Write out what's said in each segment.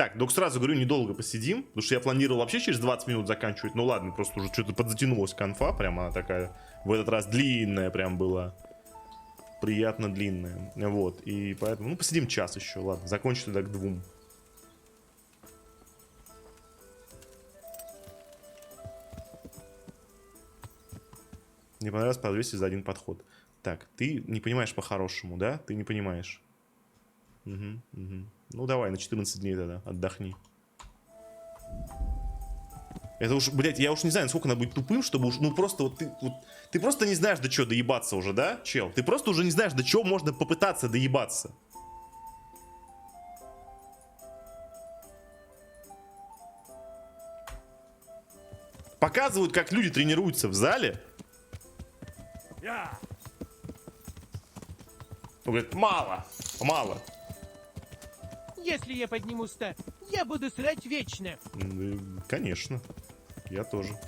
Так, док, сразу говорю, недолго посидим, потому что я планировал вообще через 20 минут заканчивать. Ну ладно, просто уже что-то подзатянулась конфа, прям она такая в этот раз длинная прям была. Приятно длинная. Вот, и поэтому, ну, посидим час еще, ладно, закончу тогда к 2. Мне понравилось по 200 за один подход. Так, ты не понимаешь по-хорошему, да? Ты не понимаешь. Угу. Ну давай, на 14 дней тогда отдохни. Это уж, блядь, я уж не знаю, насколько она будет тупым, чтобы уж, ну просто вот ты просто не знаешь, до чего доебаться уже, да, чел? Ты просто уже не знаешь, до чего можно попытаться доебаться. Показывают, как люди тренируются в зале. Он говорит, мало, мало. Если я поднимусь-то, я буду срать вечно. Конечно, я тоже.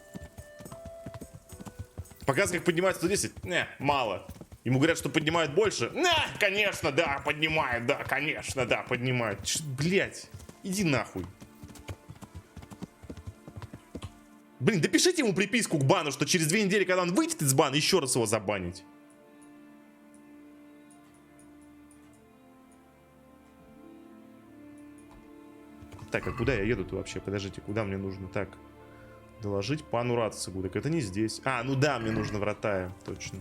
Показывают, как поднимают 110, не, мало. Ему говорят, что поднимают больше. Конечно, да, поднимают, да, конечно, да, поднимают. Блять, иди нахуй. Блин, допишите ему приписку к бану, что через 2 недели, когда он выйдет из бана, еще раз его забанить. Так, а куда я еду-то вообще? Подождите, куда мне нужно? Так, доложить пану Рацигу. Так это не здесь. А, ну да, мне нужно в Ротае, точно.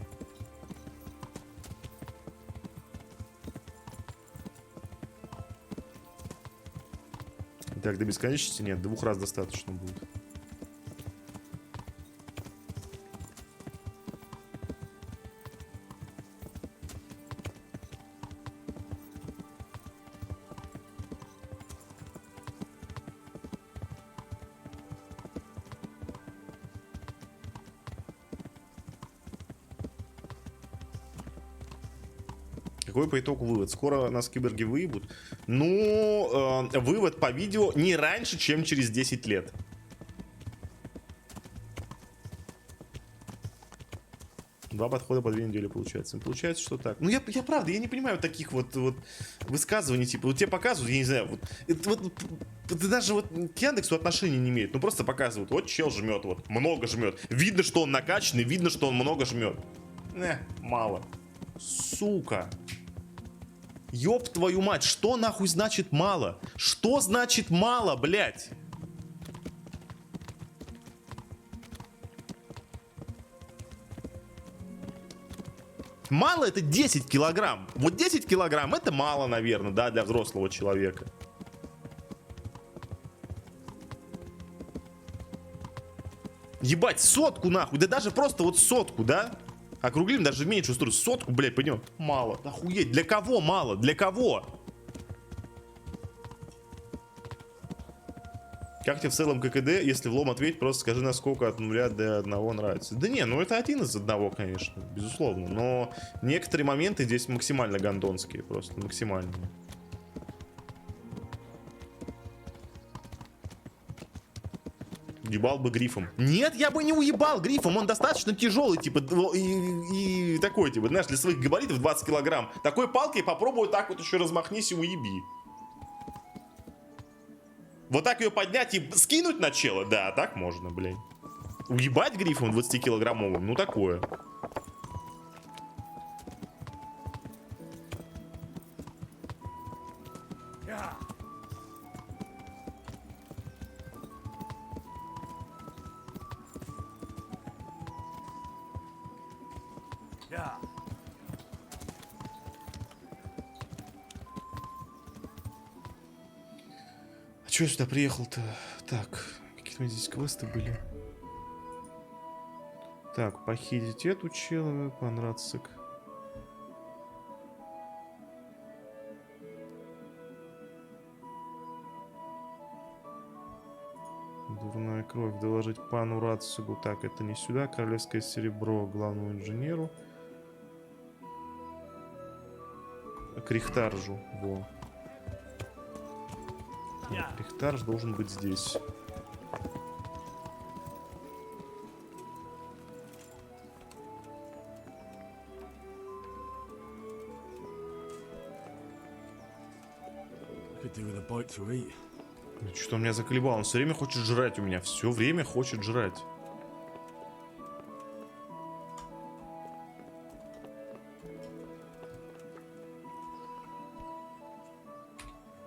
Так, до бесконечности нет, 2 раз достаточно будет. Какой по итогу вывод? Скоро нас киберги выебут. Ну, вывод по видео не раньше, чем через 10 лет. Два подхода по 2 недели получается. Получается, что так. Ну, я правда, я не понимаю таких вот высказываний, типа, вот тебе показывают, я не знаю, это даже вот к Яндексу отношения не имеет. Ну, просто показывают, вот чел жмет, вот, много жмет. Видно, что он накачанный, видно, что он много жмет. Мало. Сука. Ёб твою мать, что нахуй значит мало? Что значит мало, блядь? Мало это 10 килограмм. Вот 10 килограмм это мало, наверное, да, для взрослого человека. Ебать, 100 нахуй, да даже просто вот 100, да? Округлим даже в меньшую сторону. 100, блядь, пойдем. Мало. Охуеть. Для кого мало? Для кого? Как тебе в целом ККД? Если влом ответь, просто скажи, насколько от 0 до 1 нравится. Да не, ну это 1 из 1, конечно, безусловно. Но некоторые моменты здесь максимально гандонские, просто максимальные. Ебал бы грифом. Нет, я бы не уебал грифом, он достаточно тяжелый, типа, и такой, типа, знаешь, для своих габаритов 20 килограмм. Такой палкой попробуй так вот еще размахнись и уеби. Вот так ее поднять и скинуть на чело? Да, так можно, блин. Уебать грифом 20-килограммовым? Ну, такое. А чё я сюда приехал-то? Так, какие-то у меня здесь квесты были. Так, похитить эту чела, понравится. Дурная кровь, доложить пану Рацигу. Так, это не сюда. Королевское серебро главному инженеру. К Рихтаржу. Во. Нет, Рихтарж должен быть здесь. Could do with a bite to eat. Что меня заколебало? Он все время хочет жрать у меня. Все время хочет жрать.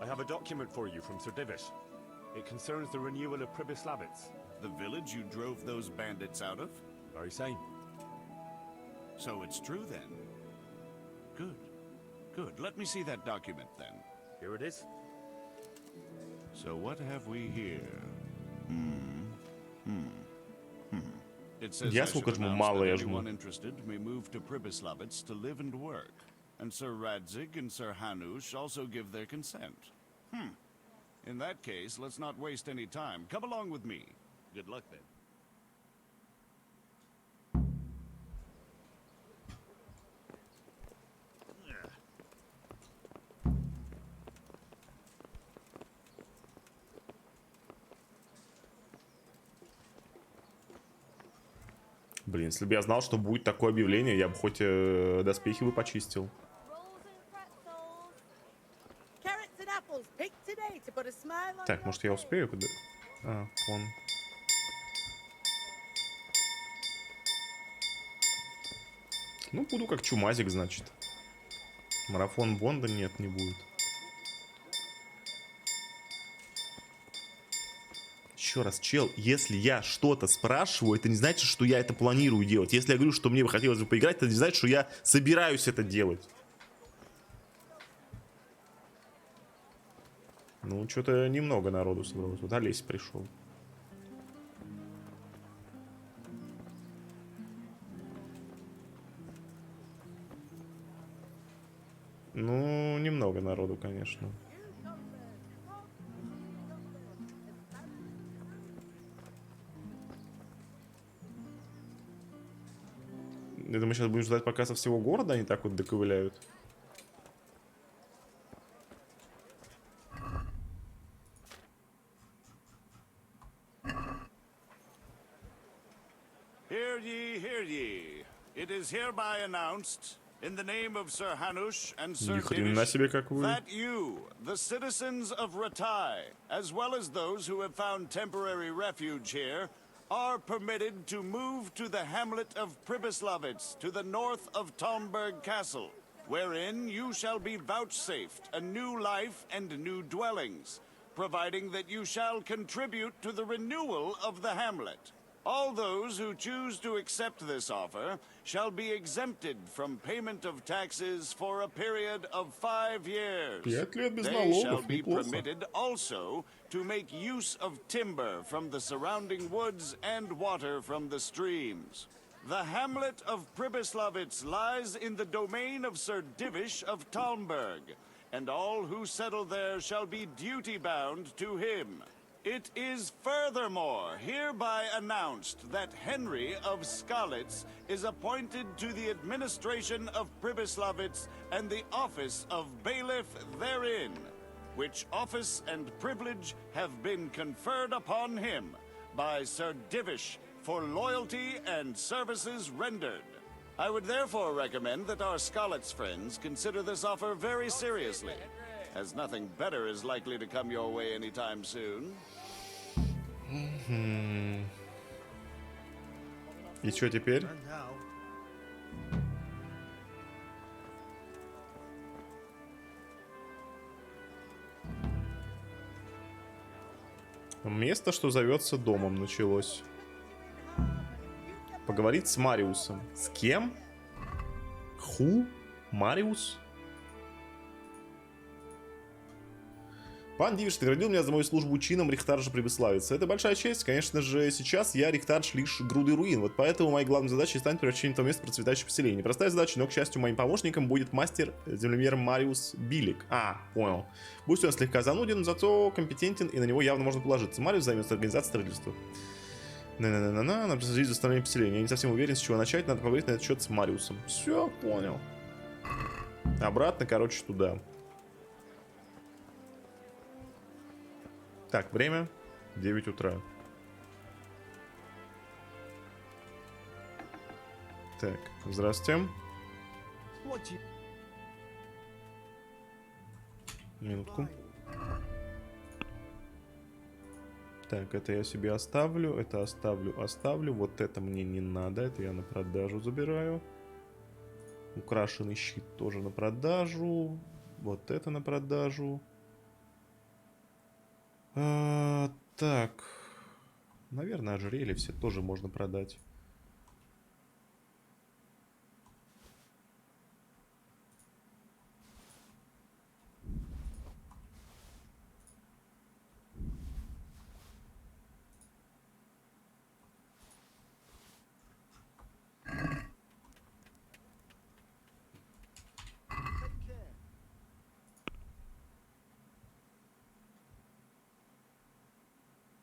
I have a document for you from Sir Divish. It concerns the renewal of Pribyslavitz. The village you drove those bandits out of? Very same. So it's true then. Good. Good. Let me see that document then. Here it is. So what have we here? It says Я I сколько should жму? announce Мало that я жму. anyone interested may move to Pribyslavitz to live and work. And Sir Radzig and Sir Hanush also give their consent. In that case, let's not waste any time. Come along with me. Good luck then. Блин, если бы я знал, что будет такое объявление, я бы хоть доспехи бы почистил. Так, может я успею куда? А, вон. Ну, буду как чумазик, значит. Марафон Бонда нет, не будет. Еще раз, чел, если я что-то спрашиваю, это не значит, что я это планирую делать. Если я говорю, что мне бы хотелось бы поиграть, это не значит, что я собираюсь это делать. Ну, что-то немного народу собралось. Вот Олесь пришел. Ну, немного народу, конечно. Я думаю, сейчас будем ждать, пока со всего города они так вот доковыляют. Hear ye. It is hereby announced, in the name of Sir Hanush and Sir Ни хрена себе, как вы. that you, the citizens of Ratai, as well as those who have found temporary refuge here, are permitted to move to the hamlet of Pribyslavitz to the north of Talmberg Castle, wherein you shall be vouchsafed a new life and new dwellings, providing that you shall contribute to the renewal of the hamlet. All those who choose to accept this offer shall be exempted from payment of taxes for a period of 5 years. 5 лет без They налогов, shall be неплохо. permitted also to make use of timber from the surrounding woods and water from the streams. The hamlet of Pribyslavitz lies in the domain of Sir Divish of Talmberg, and all who settle there shall be duty-bound to him. It is furthermore hereby announced that Henry of Skalitz is appointed to the administration of Pribyslavitz and the office of bailiff therein, which office and privilege have been conferred upon him by Sir Divish for loyalty and services rendered. I would therefore recommend that our Skalitz friends consider this offer very seriously, as nothing better is likely to come your way anytime soon. И что теперь? Место, что зовется домом, началось. Поговорить с Мариусом. С кем? Ху? Мариус? Пан Дивиш наградил меня за мою службу чином рихтаржа Прибыславица. Это большая честь. Конечно же, сейчас я рихтарж лишь груды руин. Вот поэтому моей главной задачей станет превращение этого места в процветающее поселение. Непростая задача, но, к счастью, моим помощником будет мастер-землемер Мариус Билик. А, понял. Пусть он слегка зануден, зато компетентен, и на него явно можно положиться. Мариус займется организацией строительства. Надо проследить за восстановлением поселения. Я не совсем уверен, с чего начать. Надо поговорить на этот счет с Мариусом. Все, понял. Обратно, короче, туда. Так, время 9 утра. Так, здравствуйте. Так, это я себе оставлю, это оставлю. Вот это мне не надо, это я на продажу забираю. Украшенный щит тоже на продажу. Вот это на продажу. Так. Наверное, ожерелье все тоже можно продать.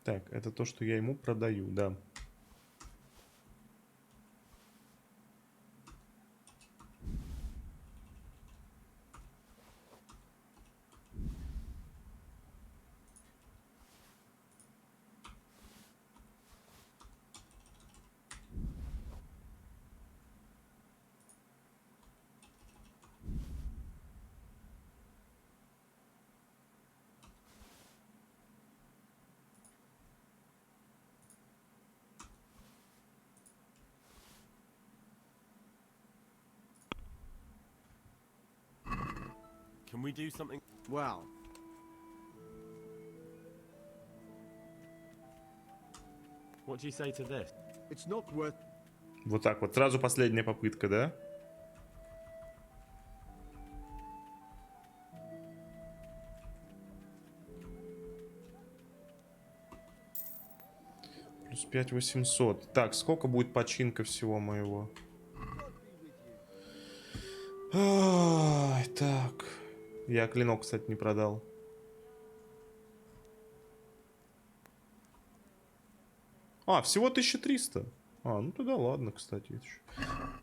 Так, это то, что я ему продаю, да. Can we do something? Well, What do you say to this? it's not worth. Вот так вот. Сразу последняя попытка, да? Плюс 5800. Так, сколько будет починка всего моего? Ай, так. Я клинок, кстати, не продал. А, всего 1300. А, ну тогда ладно, кстати.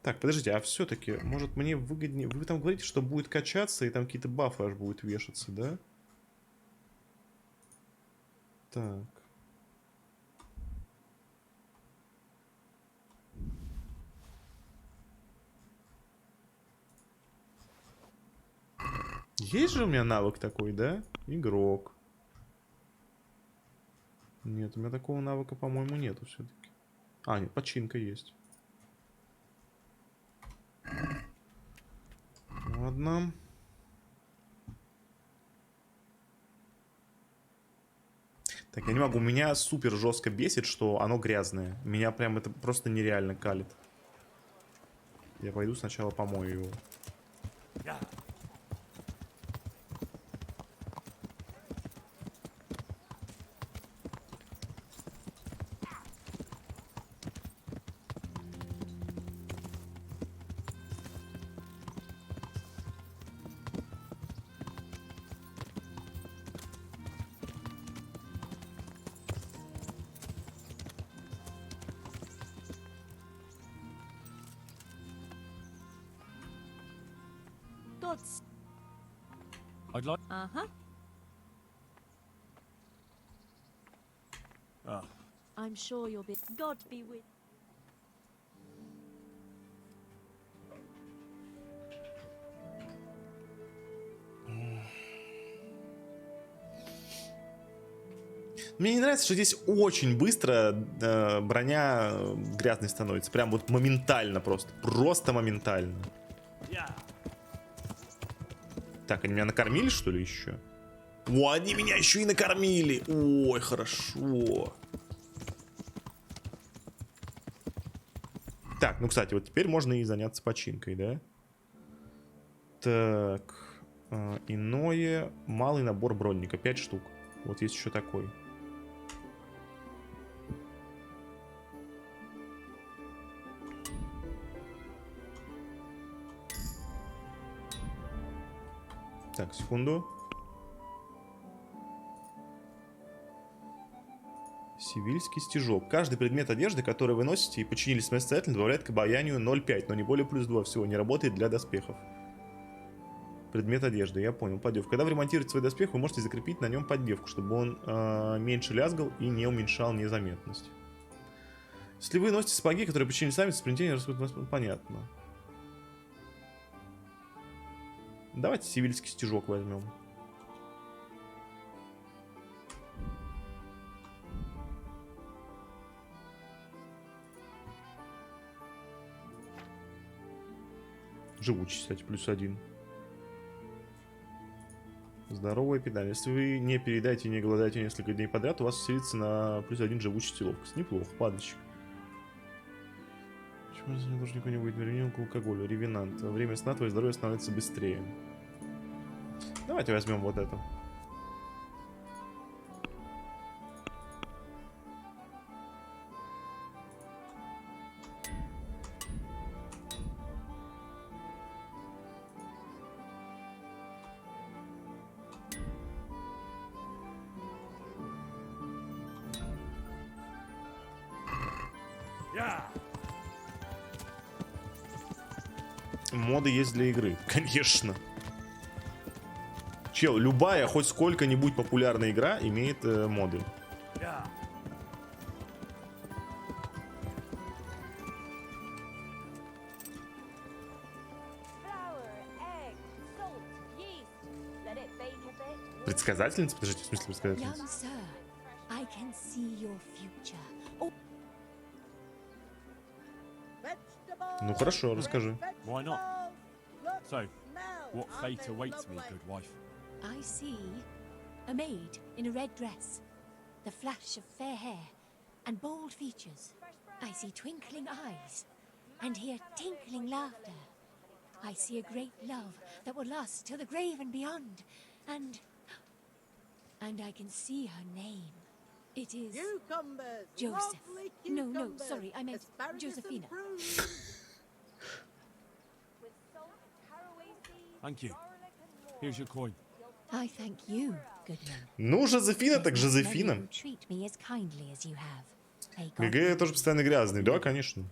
Так, подождите, а все-таки, может мне выгоднее... Вы там говорите, что будет качаться, и там какие-то бафы аж будут вешаться, да? Так. Есть же у меня навык такой, да? Игрок. Нет, у меня такого навыка, по-моему, нету все-таки. А, нет, починка есть. Ладно. Так, я не могу. Меня супер жестко бесит, что оно грязное. Меня прям это просто нереально калит. Я пойду сначала помою его. God's. I'd like. Uh-huh. Ah. I'm sure you'll be. God be with. Мне не нравится, что здесь очень быстро броня грязной становится. Прям вот моментально просто. Просто моментально. Так, они меня накормили, что ли, еще? О, они меня еще и накормили. Ой, хорошо. Так, ну, кстати, вот теперь можно и заняться починкой, да? Так, иное. Малый набор бронника, 5 штук. Вот есть еще такой. Так, секунду. Сивильский стежок. Каждый предмет одежды, который вы носите и починили самостоятельно, добавляет к обаянию 0,5, но не более +2 всего. Не работает для доспехов. Предмет одежды, я понял. Поддевка. Когда вы ремонтируете свой доспех, вы можете закрепить на нем поддевку, чтобы он меньше лязгал и не уменьшал незаметность. Если вы носите сапоги, которые починили сами, спринтение расходует, понятно. Давайте сивильский стежок возьмем. Живучесть, кстати, +1. Здоровое питание. Если вы не переедаете и не голодаете несколько дней подряд, у вас усилится на +1 живучесть и ловкость. Неплохо, падальщик. Почему не должен никого не быть применен к алкоголю? Ревенант. Во время сна твое здоровье становится быстрее. Давайте возьмем вот это. Моды есть для игры, конечно. Чел, любая, хоть сколько-нибудь популярная игра имеет моды. Предсказательница? Подождите, в смысле предсказательница? Young sir, I can see your future. Oh, Ну хорошо, расскажи. Why not? So, what fate awaits me, good wife? I see a maid in a red dress, the flash of fair hair and bold features. I see twinkling eyes and hear tinkling laughter. I see a great love that will last till the grave and beyond. And I can see her name. It is Joseph. No, sorry, I meant Josephina. Thank you. Here's your coin. I thank you, Goodman. Ну, Жозефина так Жозефина. Treat me as kindly as you have. May God ГГ тоже постоянно грязный, да, конечно.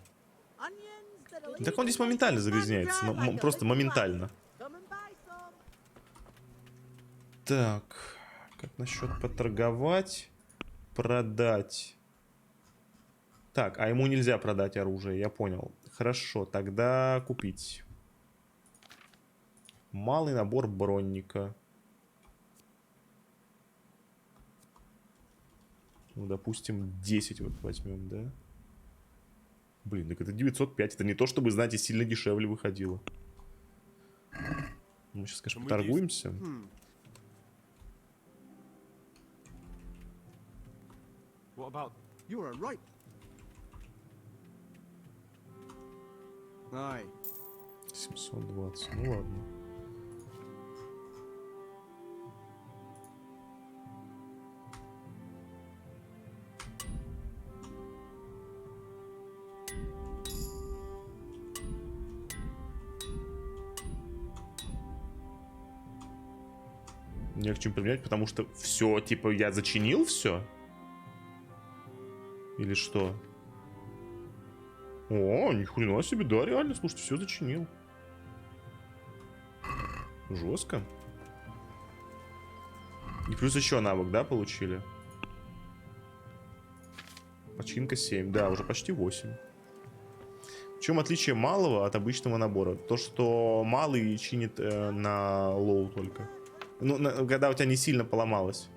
Так он здесь моментально загрязняется, просто моментально. Так, как насчет поторговать, продать? Так, а ему нельзя продать оружие, я понял. Хорошо, тогда купить. Малый набор бронника. Ну, допустим, 10 вот возьмем, да? Блин, так это 905. Это не то, чтобы, знаете, сильно дешевле выходило. Мы сейчас, конечно, поторгуемся. What about... You are right. Aye. 720. Ну ладно. Не к чему применять, потому что все, типа, я зачинил все? Или что? О, ни хрена себе, да, реально, слушайте, все зачинил. Жестко. И плюс еще навык, да, получили? Починка 7, да, уже почти 8. В чем отличие малого от обычного набора? То, что малый чинит на лоу только. Ну, когда у тебя не сильно поломалось.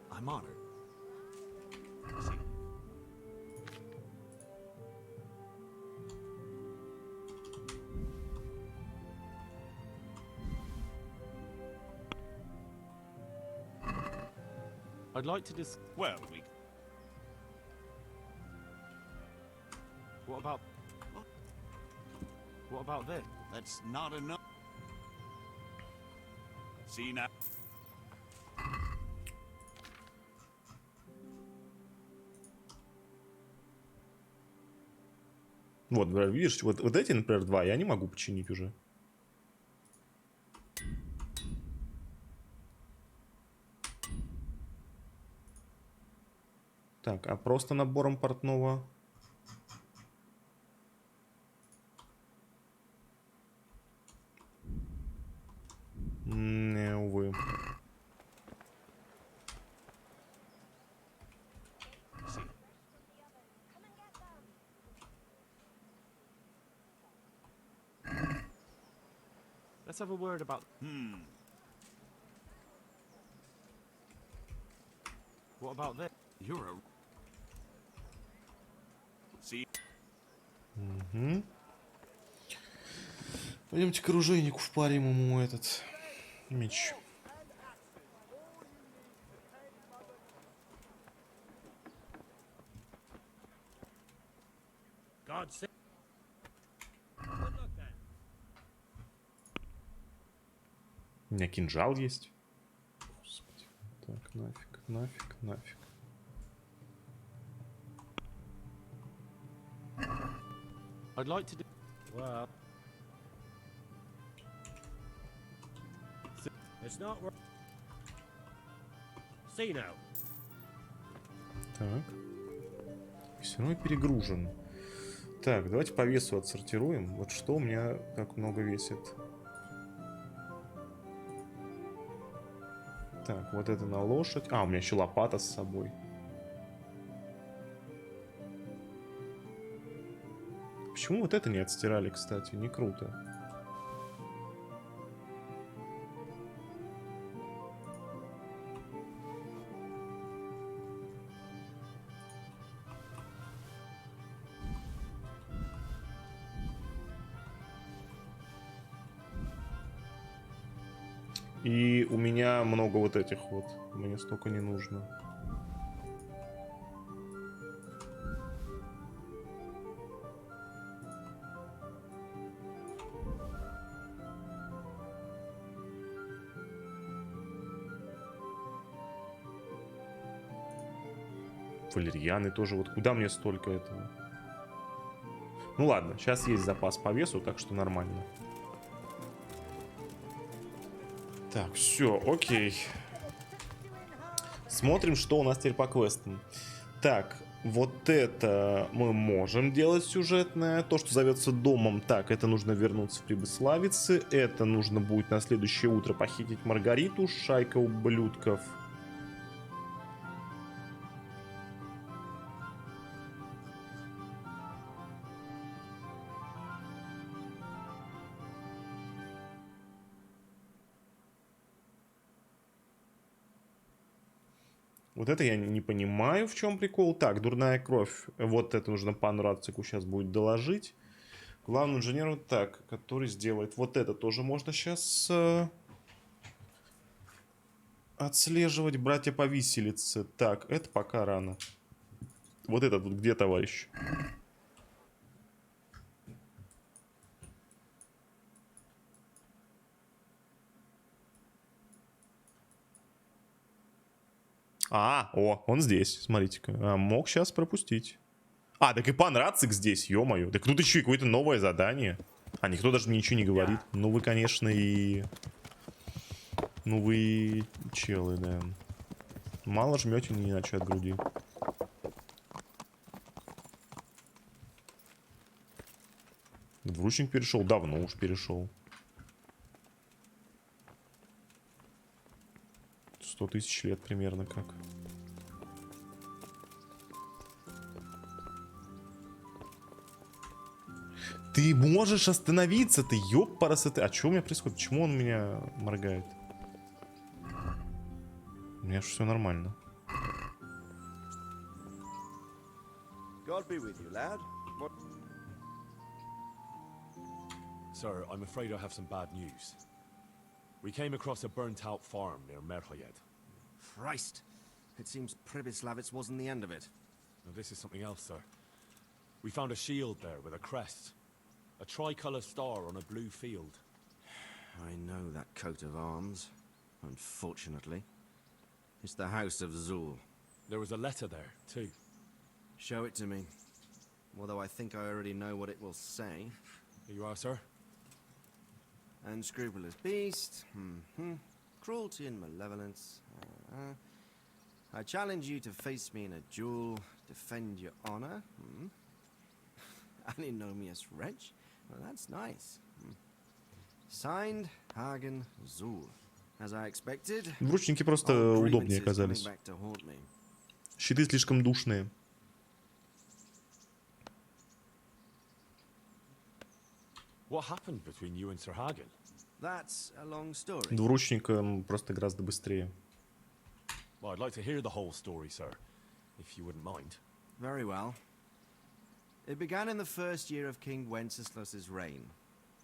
I'm honored. I'd like to dis... Well, we... What about... What about this? That's not enough. See now? Вот, видишь, вот эти, например, два я не могу починить уже. Так, а просто набором портного? Не, увы. Let's have a word about... What about this? You're a... See? Пойдемте к оружейнику впарим ему этот меч. God save. У меня кинжал есть. Господи. Так, нафиг, нафиг, нафиг. I'd like to do. Well, it's not worth. See now. Так. Все равно перегружен. Так, давайте по весу отсортируем. Вот что у меня так много весит. Так, вот это на лошадь. А, у меня еще лопата с собой. Почему вот это не отстирали, кстати? Не круто. И у меня много вот этих вот. Мне столько не нужно. Валерьяны тоже. Вот куда мне столько этого? Ну ладно, сейчас есть запас по весу, так что нормально. Так, все, окей. Смотрим, что у нас теперь по квестам. Так, вот это мы можем делать сюжетное. То, что зовется домом. Так, это нужно вернуться в Прибыславицы. Это нужно будет на следующее утро похитить Маргариту. Шайка ублюдков. Вот это я не понимаю, в чем прикол. Так, дурная кровь. Вот это нужно пану Рацику сейчас будет доложить. Главному инженеру, так, который сделает. Вот это тоже можно сейчас отслеживать. Братья по виселице. Так, это пока рано. Вот это тут где, товарищ? О, он здесь, смотрите-ка. Мог сейчас пропустить. Так и пан Рацик здесь, ё-моё. Так тут еще и какое-то новое задание. Никто даже мне ничего не говорит. Ну вы, конечно, и... Ну вы челы, да. Мало жмете, не иначе от груди. Двуручник перешел, давно уж перешел. 100 тысяч лет примерно как. Ты можешь остановиться, ты ёппарасы. А что у меня происходит? Почему он меня моргает? У меня же все нормально. God be with you, lad. Sir, I'm afraid I have some bad news. We came across a burnt-out farm near Merhoyed. Christ! It seems Pribyslavitz wasn't the end of it. Now, this is something else, sir. We found a shield there with a crest. A tricolour star on a blue field. I know that coat of arms, unfortunately. It's the House of Zul. There was a letter there, too. Show it to me. Although I think I already know what it will say. Here you are, sir. Unscrupulous beast. Cruelty and malevolence. I challenge you to face me in a duel. Defend your honor. An ignominious wretch. Well, that's nice. Signed, Hagen Zul. As I expected. Двуручники просто удобнее оказались. Щиты слишком душные. What happened between you and Sir Hagen? That's a long story. Двуручник просто гораздо быстрее. Well, I'd like to hear the whole story, sir, if you wouldn't mind. Very well. It began in the first year of King Wenceslas's reign.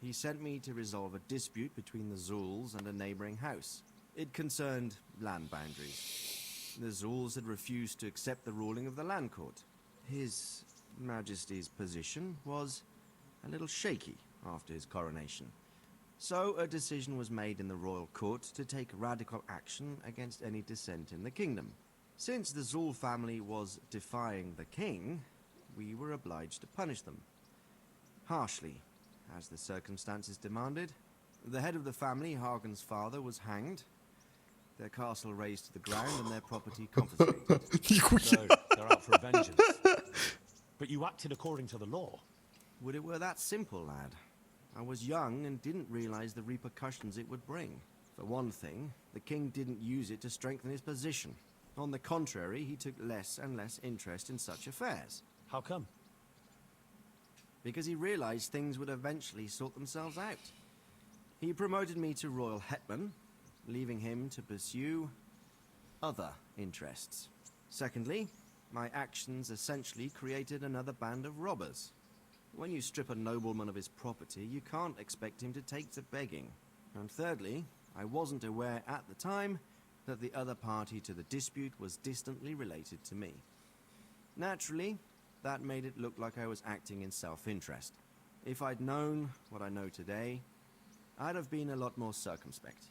he sent me to resolve a dispute between the Zulus and a neighboring house. It concerned land boundaries. The Zulus had refused to accept the ruling of the land court. His Majesty's position was a little shaky after his coronation. So a decision was made in the royal court to take radical action against any dissent in the kingdom. Since the Zul family was defying the king, we were obliged to punish them. Harshly, as the circumstances demanded. The head of the family, Hagen's father, was hanged, their castle razed to the ground, and their property confiscated. So they're out for vengeance. But you acted according to the law. Would it were that simple, lad. I was young and didn't realize the repercussions it would bring. For one thing, the king didn't use it to strengthen his position. On the contrary, he took less and less interest in such affairs. How come? Because he realized things would eventually sort themselves out. He promoted me to royal hetman, leaving him to pursue other interests. Secondly, my actions essentially created another band of robbers. When you strip a nobleman of his property, you can't expect him to take to begging. And thirdly, I wasn't aware at the time that the other party to the dispute was distantly related to me. Naturally, that made it look like I was acting in self-interest. If I'd known what I know today, I'd have been a lot more circumspect.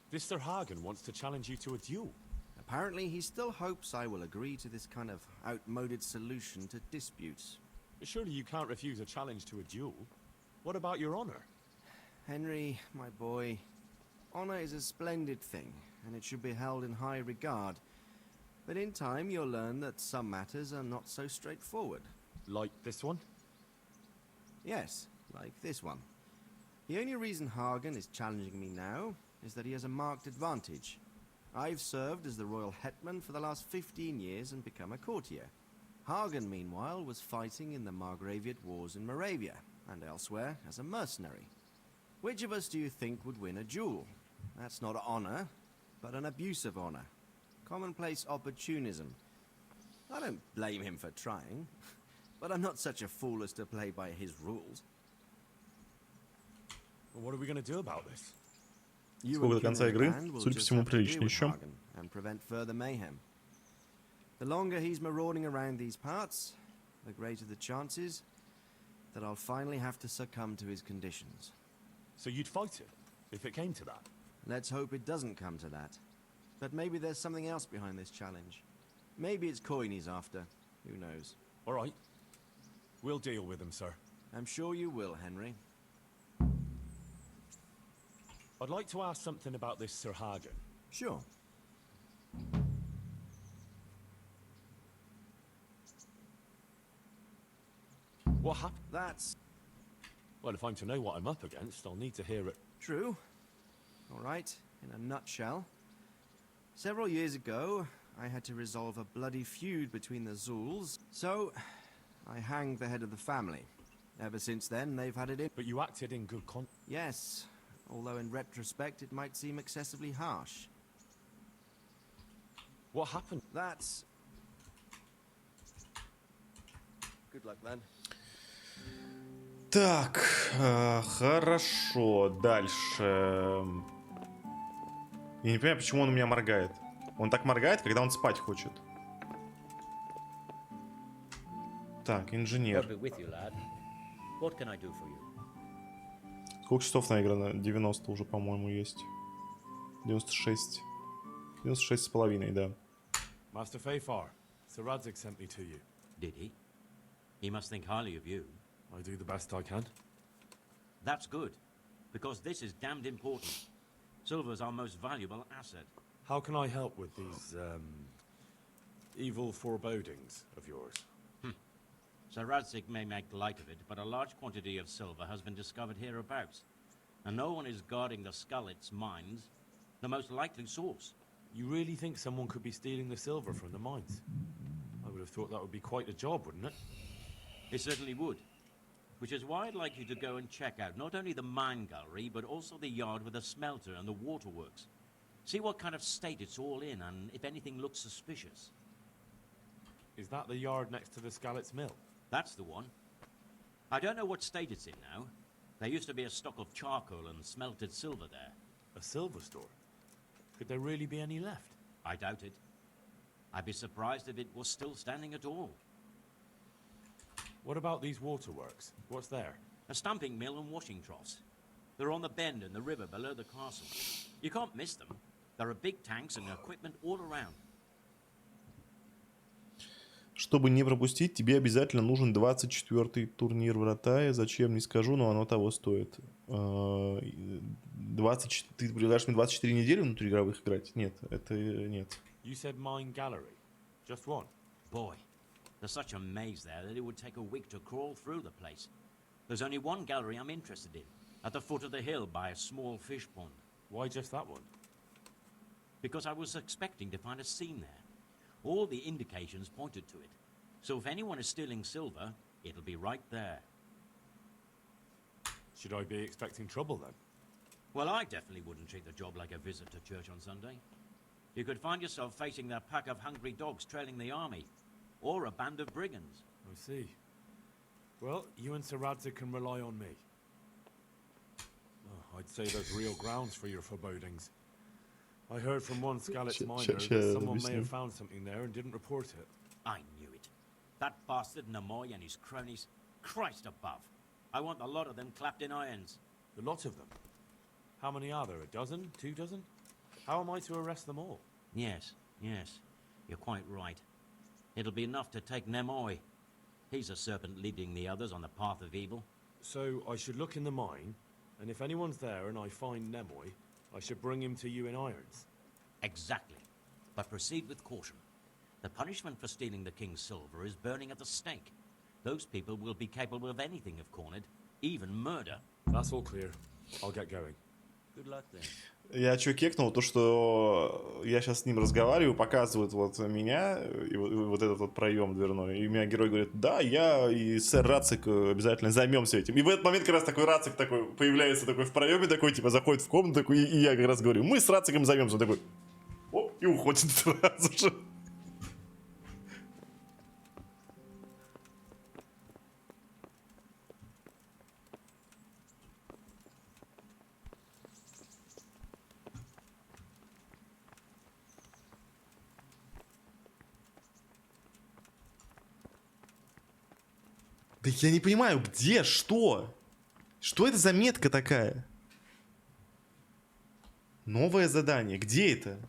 This Sir Hagen wants to challenge you to a duel. Apparently, he still hopes I will agree to this kind of outmoded solution to disputes. Surely you can't refuse a challenge to a duel. What about your honor? Henry, my boy, honor is a splendid thing, and it should be held in high regard. But in time, you'll learn that some matters are not so straightforward. Like this one? Yes, like this one. The only reason Hagen is challenging me now is that he has a marked advantage. I've served as the royal hetman for the last 15 years and become a courtier. Hagen, meanwhile, was fighting in the Margraviate Wars in Moravia and elsewhere as a mercenary. Which of us do you think would win a duel? That's not honor, but an abuse of honor. Commonplace opportunism. I don't blame him for trying, but I'm not such a fool as to play by his rules. Well, what are we going to do about this? Сколько до конца игры? Судя по всему, прилично еще. And prevent further mayhem. The longer he's marauding around these parts, the greater the chances that I'll finally have to succumb to his conditions. So you'd fight it, if it came to that? Let's hope it doesn't come to that. But maybe there's something else behind this challenge. Maybe it's coin he's after. Who knows? All right. We'll deal with him, sir. I'm sure you will, Henry. I'd like to ask something about this Sir Hagen. Sure. What happened? That's Well, if I'm to know what I'm up against, I'll need to hear it. true. All right, in a nutshell. Several years ago, I had to resolve a bloody feud between the Zuls, so I hanged the head of the family. Ever since then, they've had it in. But you acted in good con... Yes, although in retrospect it might seem excessively harsh. What happened? That's... Good luck, man. Так, хорошо, дальше. Я не понимаю, почему он у меня моргает. Он так моргает, когда он спать хочет. Так, инженер. Сколько часов наиграно? 90 уже, по-моему, есть. 96. 96 с половиной, да. Master Fayfar, Sir Radzig sent me to you. Did he? He must think highly of you. I do the best I can. That's good, because this is damned important. Silver's our most valuable asset. How can I help with these, evil forebodings of yours? Sir Radzig may make light of it, but a large quantity of silver has been discovered hereabouts, and no one is guarding the Skullets mines, the most likely source. You really think someone could be stealing the silver from the mines? I would have thought that would be quite a job, wouldn't it? It certainly would. Which is why I'd like you to go and check out not only the mine gallery, but also the yard with the smelter and the waterworks. See what kind of state it's all in, and if anything looks suspicious. Is that the yard next to the Skalitz mill? That's the one. I don't know what state it's in now. There used to be a stock of charcoal and smelted silver there. A silver store? Could there really be any left? I doubt it. I'd be surprised if it was still standing at all. What about these waterworks? What's there? A stamping mill and washing troughs. They're on the bend in the river below the castle. You can't miss them. There are big tanks and equipment all around. Чтобы не пропустить, тебе обязательно нужен 24-й турнир вратая. Зачем, не скажу, но оно того стоит. 20... Ты предлагаешь мне 24 недели внутриигровых играть? Нет, это нет. You said mine gallery. Just one? Boy, there's such a maze there that it would take a week to crawl through the place. There's only one gallery I'm interested in, at the foot of the hill by a small fish pond. Why just that one? Because I was expecting to find a scene there. All the indications pointed to it. So if anyone is stealing silver, it'll be right there. Should I be expecting trouble then? Well, I definitely wouldn't treat the job like a visit to church on Sunday. You could find yourself facing that pack of hungry dogs trailing the army, or a band of brigands. I see. Well, you and Sir Radzig can rely on me. Oh, I'd say there's real grounds for your forebodings. I heard from one Skalitz miner that someone may have found something there and didn't report it. I knew it. That bastard Nemoy and his cronies. Christ above. I want a lot of them clapped in irons. A lot of them. How many are there? A dozen? 2 dozen? How am I to arrest them all? Yes, yes. You're quite right. It'll be enough to take Nemoy. He's a serpent leading the others on the path of evil. So I should look in the mine, and if anyone's there and I find Nemoy, I should bring him to you in irons. Exactly. But proceed with caution. The punishment for stealing the king's silver is burning at the stake. Those people will be capable of anything if cornered, even murder. That's all clear. I'll get going. Good luck then. Я что кекнул, то что я сейчас с ним разговариваю, показывают вот меня, и вот этот вот проем дверной, и у меня герой говорит, да, я и сэр Рацик обязательно займемся этим. И в этот момент как раз такой Рацик такой появляется такой в проеме, такой типа заходит в комнату, такой, и я как раз говорю, мы с Рациком займемся. Он такой, оп, и уходит сразу же. Да я не понимаю, где, что? Что это за метка такая? Новое задание, где это?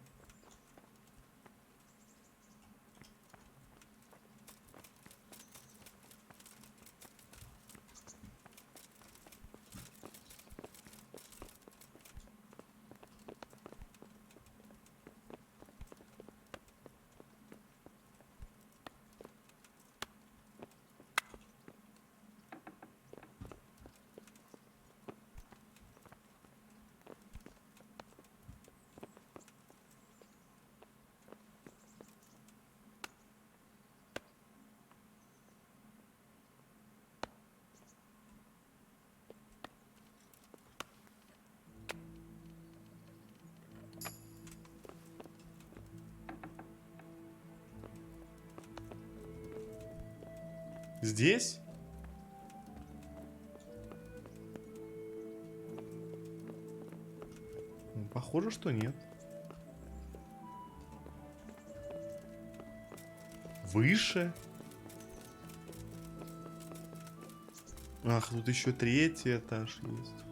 Здесь? Ну, похоже, что нет. Выше? Ах, тут еще 3-й этаж есть.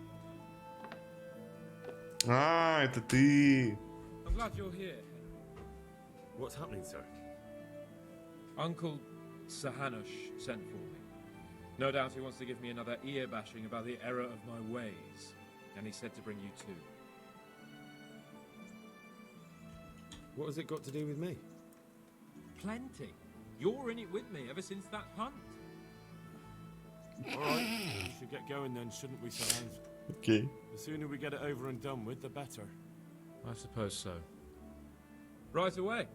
А, это ты. I'm glad you're here. What's happening, sir? Uncle Sahanush sent for me. No doubt he wants to give me another ear bashing about the error of my ways. And he said to bring you too. What has it got to do with me? Plenty. You're in it with me ever since that hunt. All right, we should get going then, shouldn't we, Sir Hans? Окей. The sooner we get it over and done with, the better. I suppose so. Right away.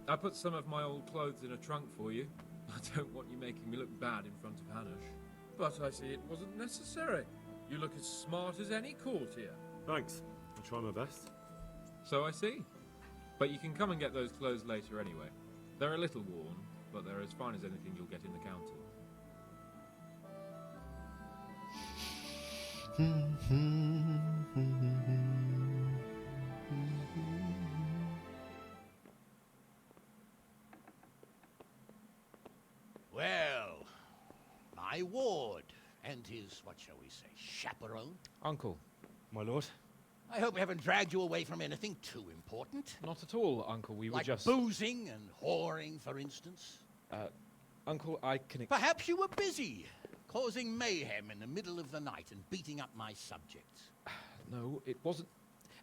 I put some of my old clothes in a trunk for you. I don't want you making me look bad in front of Hanush. But I see it wasn't necessary. You look as smart as any courtier. Thanks. I'll try my best. So I see. But you can come and get those clothes later anyway. They're a little worn, but they're as fine as anything you'll get in the county. Well, my ward and his, what shall we say, chaperone. Uncle. My lord? I hope we haven't dragged you away from anything too important. Not at all, Uncle. We were like just... boozing and whoring, for instance. Uncle, I can... Perhaps you were busy, causing mayhem in the middle of the night and beating up my subjects. No, it wasn't...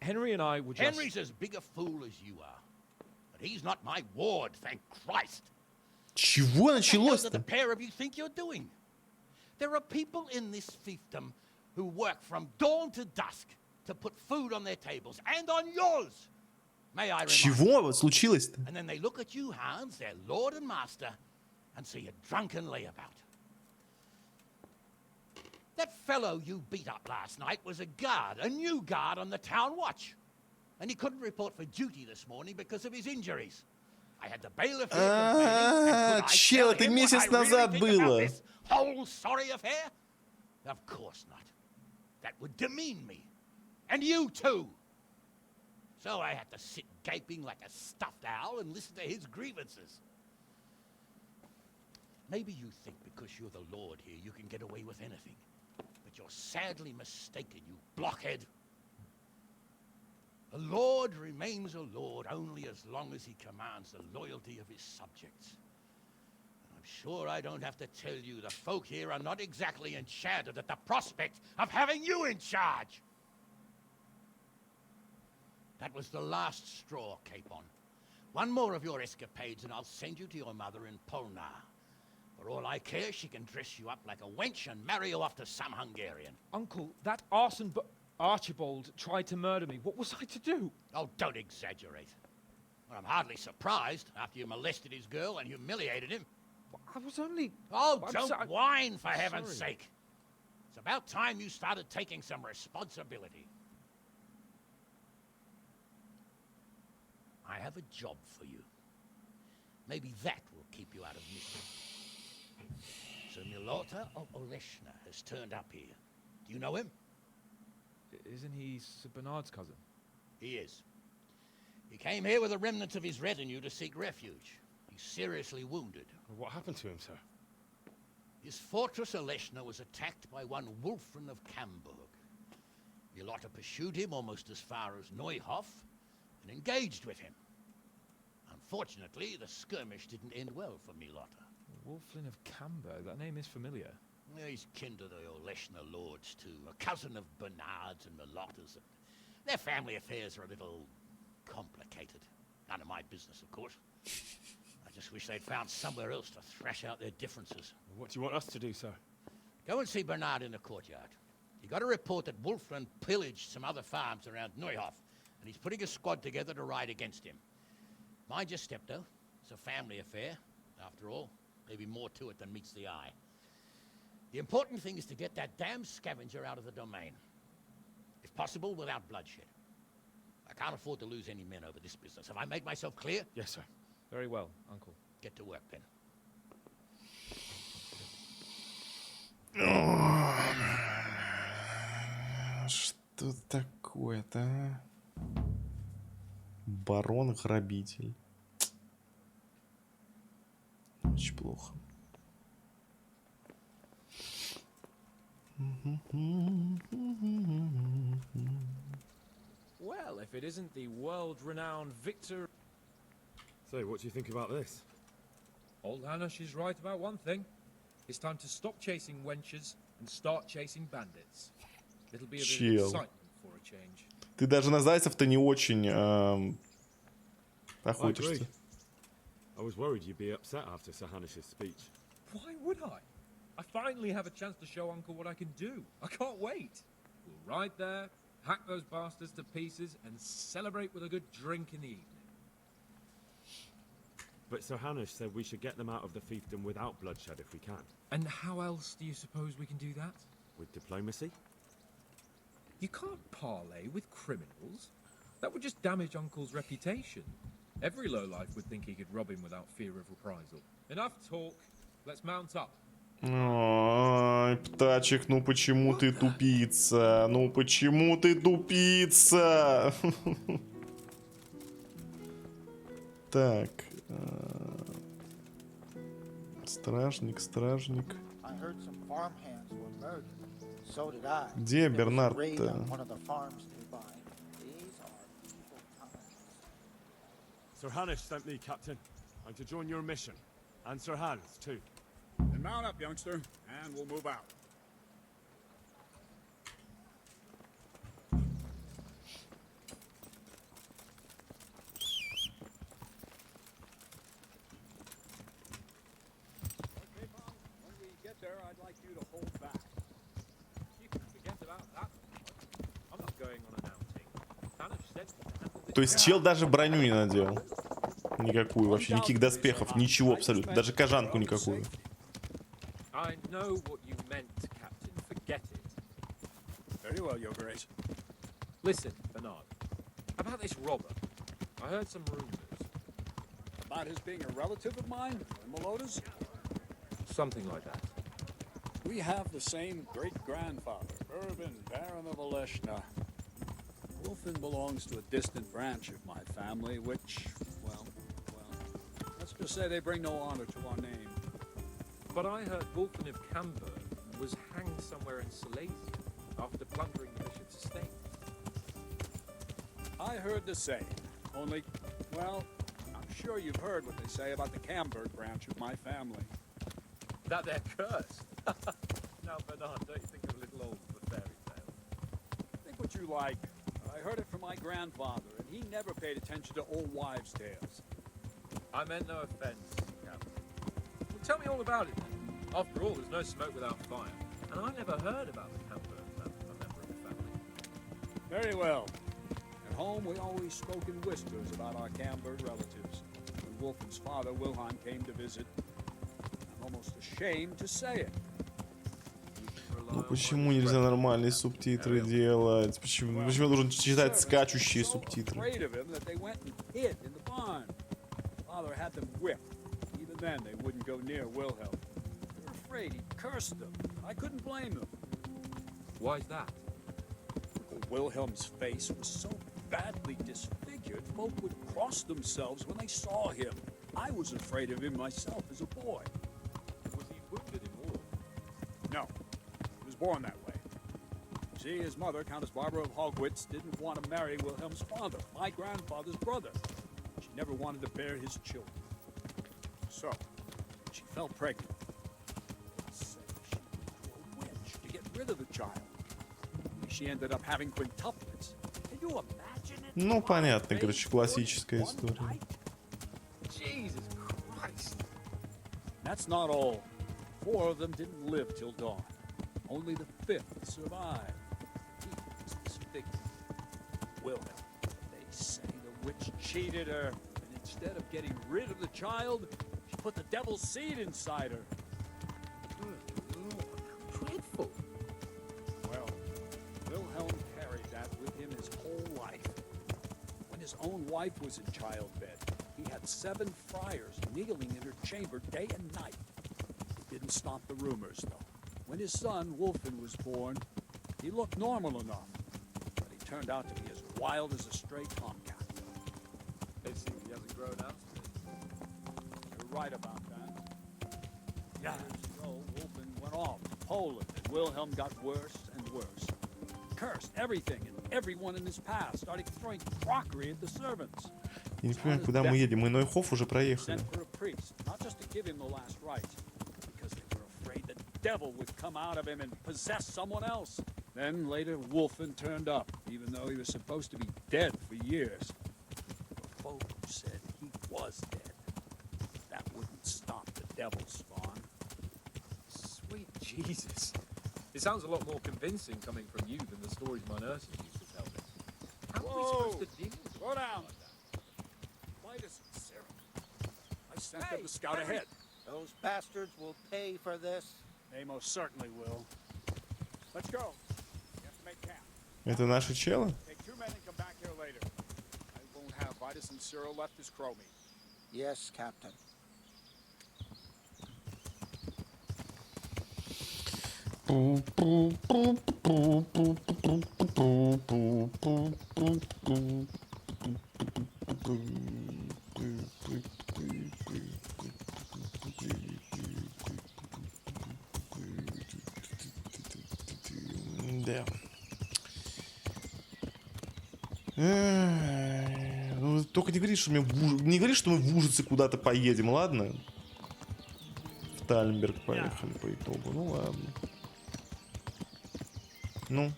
Henry and I were just... Henry's as big a fool as you are. But he's not my ward, thank Christ. Чего What the началось-то? the pair of you think you're doing? There are people in this fiefdom who work from dawn to dusk to put food on their tables and on yours. May I remind you? Чего случилось-то? And then they look at you, Hans, their lord and master, and see a drunken layabout. That fellow you beat up last night was a guard, a new guard on the town watch. And he couldn't report for duty this morning because of his injuries. I had the bailiff here complaining, and could I чел, tell это him месяц what I really назад think было. about this whole sorry affair? Of course not. That would demean me. And you too. So I had to sit gaping like a stuffed owl and listen to his grievances. Maybe you think because you're the lord here you can get away with anything. But you're sadly mistaken, you blockhead. A lord remains a lord only as long as he commands the loyalty of his subjects. And I'm sure I don't have to tell you the folk here are not exactly enchanted at the prospect of having you in charge. That was the last straw, Capon. One more of your escapades and I'll send you to your mother in Polnar. For all I care, she can dress you up like a wench and marry you off to some Hungarian. Uncle, that arson... Archibald tried to murder me. What was I to do? Oh, don't exaggerate. Well, I'm hardly surprised after you molested his girl and humiliated him. I was only... Oh, I'm don't whine, for heaven's sorry. sake. It's about time you started taking some responsibility. I have a job for you. Maybe that will keep you out of mischief. So Milota of Oleshna has turned up here. Do you know him? Isn't he Sir Bernard's cousin? He is. He came here with the remnants of his retinue to seek refuge. He's seriously wounded. What happened to him, sir? His fortress Oleshna was attacked by one Wulfrin of Camburg. Milota pursued him almost as far as Neuhof and engaged with him. Unfortunately, the skirmish didn't end well for Milota. Wulflin of Camber. That name is familiar. Yeah, he's kin to the Oleshna lords, too. A cousin of Bernard's and Milota's. Their family affairs are a little complicated. None of my business, of course. I just wish they'd found somewhere else to thrash out their differences. What do you want us to do, sir? Go and see Bernard in the courtyard. You got a report that Wulfrin pillaged some other farms around Neuhof, and he's putting a squad together to ride against him. Mind your step, though. It's a family affair. After all, maybe more to it than meets the eye. The important thing is to get that damn scavenger out of the domain. If possible, without bloodshed. I can't afford to lose any men over this business. Have I made myself clear? Yes, sir. Very well, Uncle. Get to work, then. Что такое-то, а? Барон-грабитель. Очень плохо. Well, if it isn't the world-renowned Victor... So, what do you think about this? Old Hanush is right about one thing. It's time to stop chasing wenches and start chasing bandits. It'll be a bit of Chill. excitement for a change. Ты даже на зайцев-то не очень I охотишься. agree. I was worried you'd be upset after Sir Hanish's speech. Why would I? I finally have a chance to show Uncle what I can do. I can't wait. We'll ride there, hack those bastards to pieces, and celebrate with a good drink in the evening. But Sir Hanish said we should get them out of the fiefdom without bloodshed if we can. And how else do you suppose we can do that? With diplomacy? You can't parley with criminals. That would just damage Uncle's reputation. Every lowlife would think he could rob him without fear of reprisal. Enough talk. Let's mount up. Ой, птачек, ну почему ты тупица? Ну почему ты тупица? Так. Стражник, стражник. Где Бернард-то? Sir Hanish sent me, Captain. I'm to join your mission. And Sir Hans, too. Then mount up, youngster, and we'll move out. Okay, Bob, when we get there, I'd like you to hold back. You can forget about that. I'm not going on an outing. Hanish sent me to handle this. То есть чел даже броню не надел. Никакую вообще, никаких доспехов, ничего абсолютно. Даже кожанку никакую. I know what you meant, Captain. Forget it. Very well, Your Grace. Listen, Bernard. About this robber. I heard some rumors. About his being a relative of mine, Meloda's? Something like that. We have the same great-grandfather, Irvin, Baron of Oleshna. Wolfen belongs to a distant branch of my family, which, well, let's just say they bring no honor to our name. But I heard Wolfen of Camberg was hanged somewhere in Silesia after plundering the bishop's estate. I heard the same, only, well, I'm sure you've heard what they say about the Camberg branch of my family. That they're cursed. Now, Bernard, don't you think you're a little old for fairy tales? Think what you like. I heard it from my grandfather, and he never paid attention to old wives' tales. I meant no offense, Captain. Well, tell me all about it then. After all, there's no smoke without fire. And I never heard about the Camberg, a member of the family. Very well. At home, we always spoke in whispers about our Camberg relatives. When Wolfen's father, Wilhelm, came to visit, I'm almost ashamed to say it. Ну почему нельзя нормальные субтитры делать? Почему я должен читать скачущие субтитры? Father had them whipped. Even then, they wouldn't go near Wilhelm. They were afraid he cursed them. I couldn't blame them. Why's that? Wilhelm's face was so badly disfigured, folk would cross themselves when they saw him. I was afraid of him myself as a boy. Was he wounded in war? No. He was born that way. See, his mother, Countess Barbara of Hogwitz, didn't want to marry Wilhelm's father, my grandfather's brother. She never wanted to bear his children. So, she fell pregnant. Let's say she went to a witch to get rid of the child. She ended up having quintuplets. Can you imagine it? Ну, понятно, короче, классическая история. Jesus Christ. That's not all. 4 of them didn't live till dawn. Only the 5th survived. He was disfigured. Wilhelm. They say the witch cheated her, and instead of getting rid of the child, she put the devil's seed inside her. Good Lord, dreadful. Well, Wilhelm carried that with him his whole life. When his own wife was in childbed, he had 7 friars kneeling in her chamber day and night. It didn't stop the rumors, though. When his son, Wolfen, was born, he looked normal enough, but he turned out to be as wild as a stray tomcat. It seems he hasn't grown out. You're right about that. Years ago, Wolfen went off to Poland, and Wilhelm got worse and worse. Cursed everything and everyone in his path, started throwing crockery at the servants. Я не понимаю, куда мы едем. Мы Нойхоф уже проехали. Sent for a priest, not just to give him the last rites, because they were afraid the devil would come out of him and possess someone else. Then later, Wolfen turned up, even though he was supposed to be dead for years. The folk said he was dead. That wouldn't stop the devil's spawn. Sweet Jesus. It sounds a lot more convincing coming from you than the stories my nurses used to tell me. How are we supposed to deal with Slow down. Midas and Sarah. I sent them to scout ahead. Those bastards will pay for this. They most certainly will. Let's go. We have to make camp. Это наши челы? Take 2 men and come back here later. I won't have Vitus and Cyril left as crow meat. Yes, Captain. Да. Ну, только не говори, что не говори, что мы в ужасы куда-то поедем, ладно? В Тальнберг поехали по итогу. Ну ладно. Ну,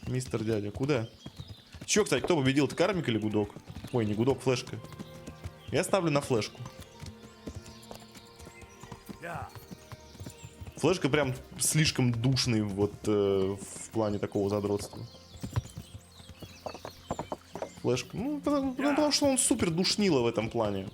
мистер дядя, куда? Чё, кстати, кто победил? Ты Кармик или Гудок? Ой, не Гудок, Флешка. Я ставлю на Флешку. Флешка прям слишком душный вот в плане такого задротства. Флешка. Ну, потому что он супер душнило в этом плане.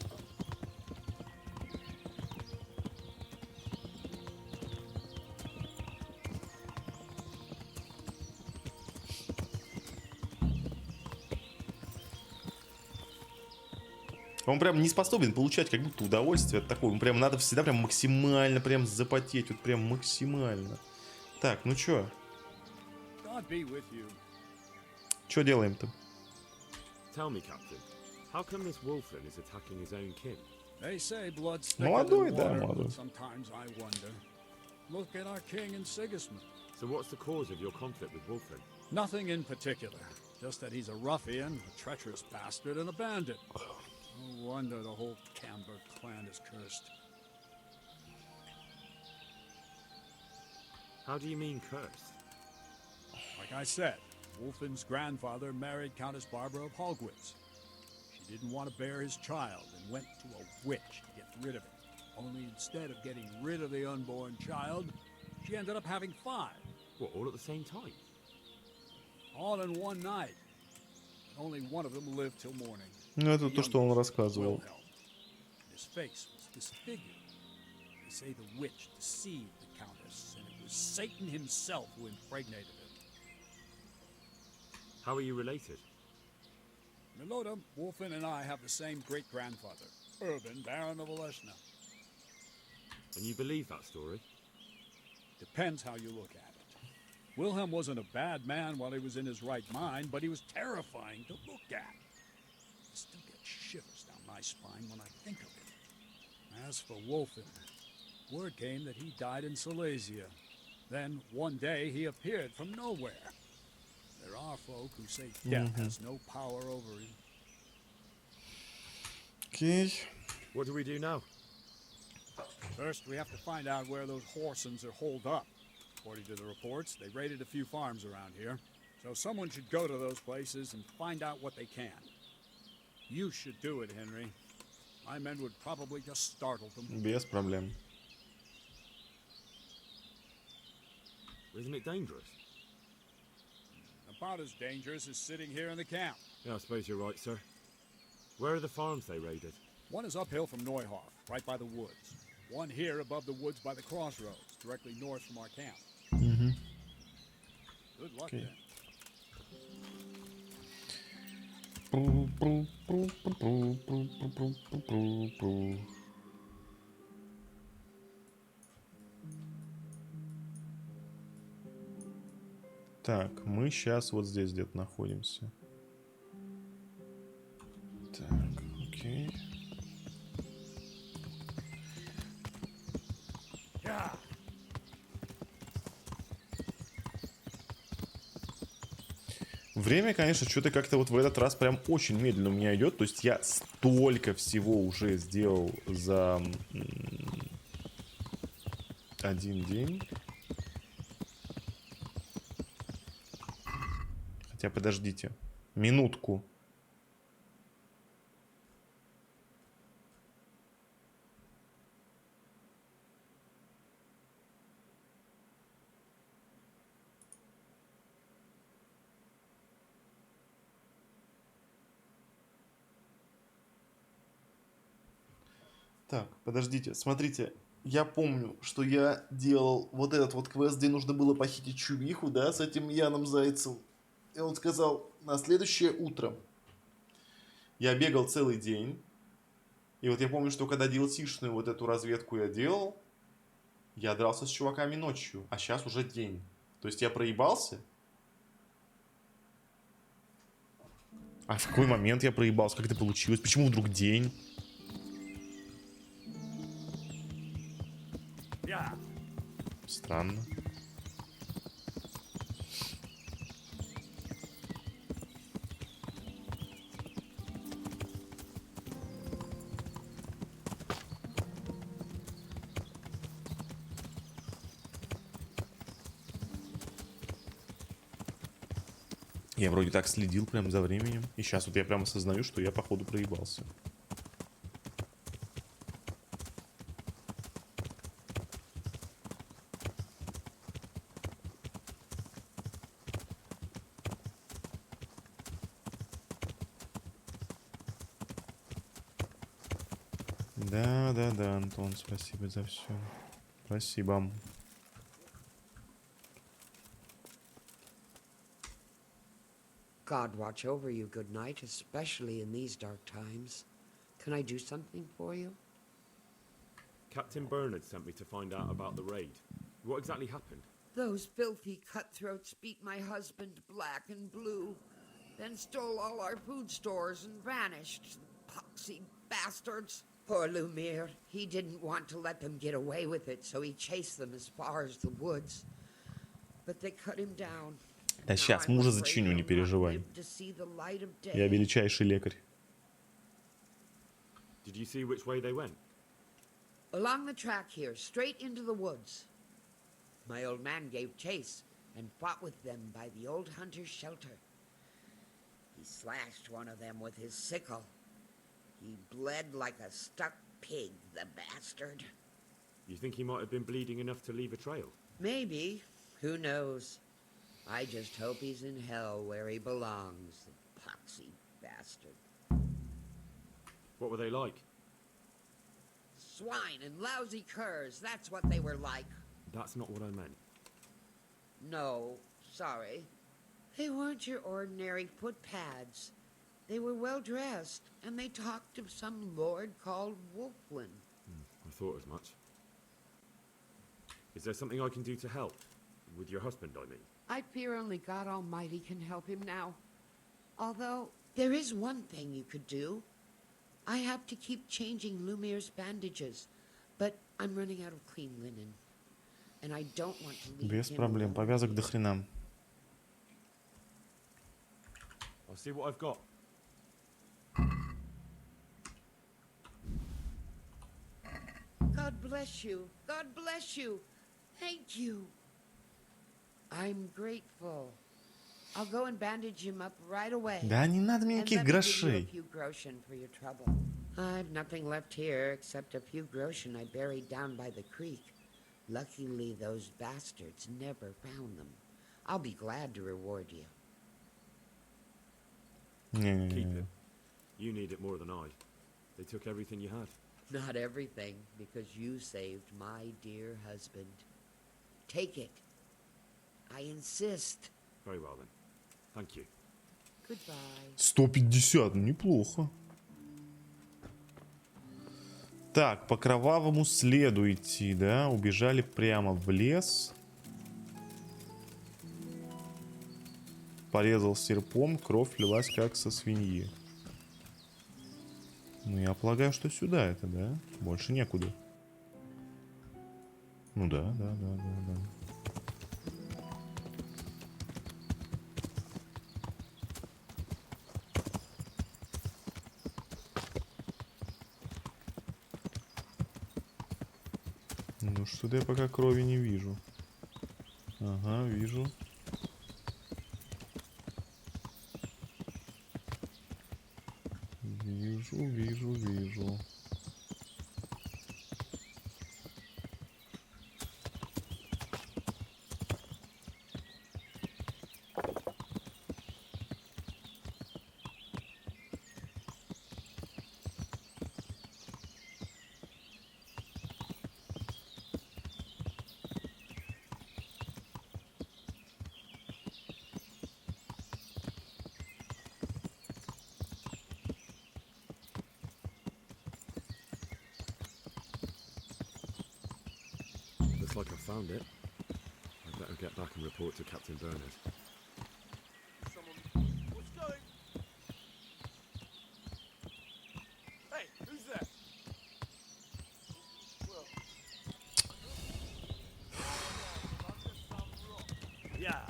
Он прям не способен получать как будто удовольствие от такого. Ему прям надо всегда прям максимально прям запотеть. Вот прям максимально. Так, ну чё? Чё делаем-то? Tell me, Captain, how come this Wolfen is attacking his own kin? They say blood's Молодой, thicker да, than water, молодой. but sometimes I wonder. Look at our king and Sigismund. So what's the cause of your conflict with Wolfen? Nothing in particular, just that he's a ruffian, a treacherous bastard, and a bandit. No wonder the whole Camber clan is cursed. How do you mean cursed? Like I said, Wolfen's grandfather married Countess Barbara of Hogwitz. She didn't want to bear his child and went to a witch to get rid of it. Only instead of getting rid of the unborn child, she ended up having 5. What, all at the same time? All in one night. Only one of them lived till morning. Ну, это то, что он рассказывал. His face was disfigured. They say the witch deceived the Countess, and it was Satan himself who impregnated her. How are you related? Milota, Wolfen, and I have the same great-grandfather, Urban, Baron of Oleshna. And you believe that story? Depends how you look at it. Wilhelm wasn't a bad man while he was in his right mind, but he was terrifying to look at. I still get shivers down my spine when I think of it. As for Wolfen, word came that he died in Silesia. Then, one day, he appeared from nowhere. There are folk who say death has no power over him. Okay. What do we do now? First, we have to find out where those Horsons are holed up. According to the reports, they raided a few farms around here. So someone should go to those places and find out what they can. You should do it, Henry. My men would probably just startle them. Без проблем. Isn't it dangerous? About as dangerous as sitting here in the camp. Yeah, I suppose you're right, sir. Where are the farms they raided? One is uphill from Neuhof, right by the woods. One here above the woods by the crossroads, directly north from our camp. Good luck then. Так, мы сейчас вот здесь где-то находимся. Так, окей. Время, конечно, что-то как-то вот в этот раз прям очень медленно у меня идет. То есть я столько всего уже сделал за один день. Хотя, подождите. Минутку. Так, подождите, смотрите. Я помню, что я делал вот этот вот квест, где нужно было похитить чувиху, да, с этим Яном Зайцем. И он сказал, на следующее утро я бегал целый день. И вот я помню, что когда DLC-шную вот эту разведку я делал, Я дрался с чуваками ночью, а сейчас уже день. То есть я проебался? А в какой момент я проебался? Как это получилось? Почему вдруг день? Странно. Я вроде так следил прям за временем. И сейчас вот я прям осознаю, что я походу проебался. Да, Антон, спасибо за все. Спасибо. God watch over you, good night, especially in these dark times. Can I do something for you? Captain Bernard sent me to find out about the raid. What exactly happened? Those filthy cutthroats beat my husband black and blue, then stole all our food stores and vanished. Poxy bastards. Poor Lumiere. He didn't want to let them get away with it, so he chased them as far as the woods. But they cut him down. Да сейчас, мужа зачиню, не переживай. Я величайший лекарь. Did you see which way they went? Along the track here, straight into the woods. My old man gave chase and fought with them by the old hunter's shelter. He slashed one of them with his sickle. He bled like a stuck pig, the bastard. You think he might have been bleeding enough to leave a trail? Maybe. Who knows? I just hope he's in hell where he belongs, the poxy bastard. What were they like? Swine and lousy curs, that's what they were like. That's not what I meant. No, sorry. They weren't your ordinary footpads. They were well dressed, and they talked of some lord called Wolflin. I thought as much. Is there something I can do to help? With your husband, I mean. I fear only God Almighty can help him now. Although, there is one thing you could do. I have to keep changing Lumiere's bandages, but I'm running out of clean linen. And I don't want to leave Без him проблем, alone. повязок до хрена. I'll see what I've got. God bless you. God bless you. Thank you. I'm grateful. I'll go and bandage him up right away. Да не надо мне никаких грошей. I've nothing left here except a few groschen I buried down by the creek. Luckily, those bastards never found them. I'll be glad to reward you. Keep it. You need it more than I. They took everything you had. Not everything, because you saved my dear husband. Take it. I insist. Very well then. Thank you. Goodbye. 150, ну неплохо. Так, по кровавому следу идти, да? Убежали прямо в лес. Порезал серпом, кровь лилась как со свиньи. Ну, я полагаю, что сюда это, да? Больше некуда. Ну да. Ну, что-то я пока крови не вижу. Ага, вижу. Вижу. found it. I'd better get back and report to Captain Bernard. What's going? Hey, who's there? Yeah.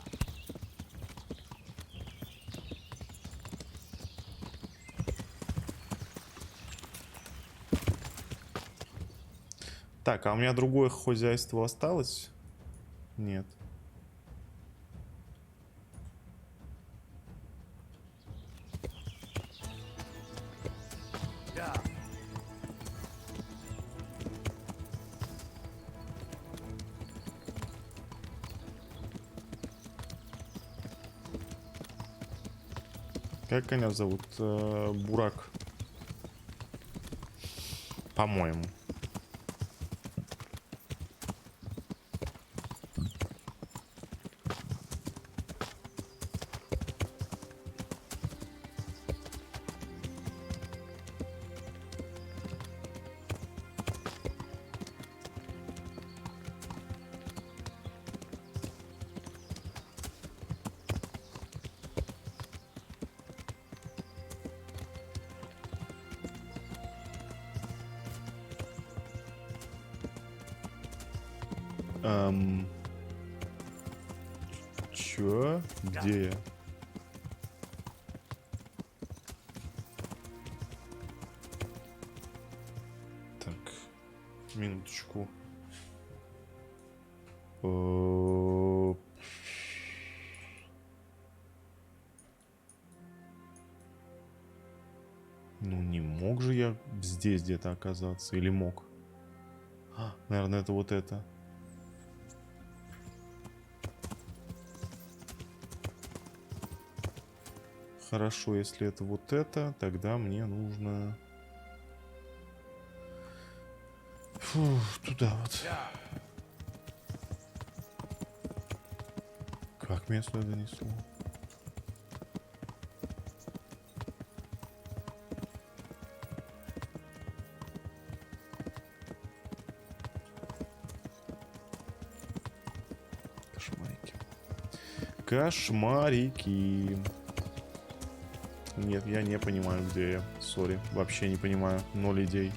Так, а у меня другое хозяйство осталось? Нет. Как коня зовут? Бурак. По-моему. Чё? Где я? Так, минуточку. Ну, не мог же я здесь где-то оказаться. Или мог? Наверное, это вот это. Хорошо, если это вот это, тогда мне нужно... Фу, туда вот. Как меня сюда донесло? Кошмарики. Кошмарики. Нет, я не понимаю, где я. Сори, вообще не понимаю. 0 идей.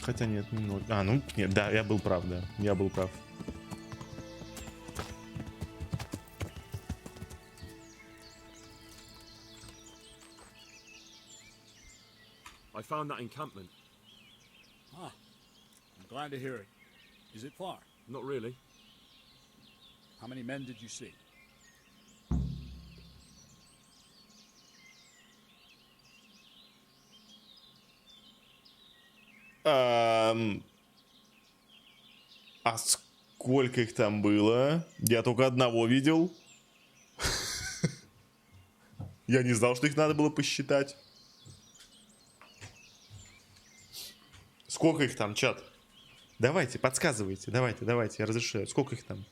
Хотя нет, не 0. А, ну, нет, да, я был прав, да. Я был прав. I found that encampment. Ah, I'm glad to hear it. Is it far? Not really. How many men did you see? А сколько их там было? Я только одного видел. Я не знал, что их надо было посчитать. Сколько их там, чат? Давайте, подсказывайте. Давайте, я разрешаю. Сколько их там?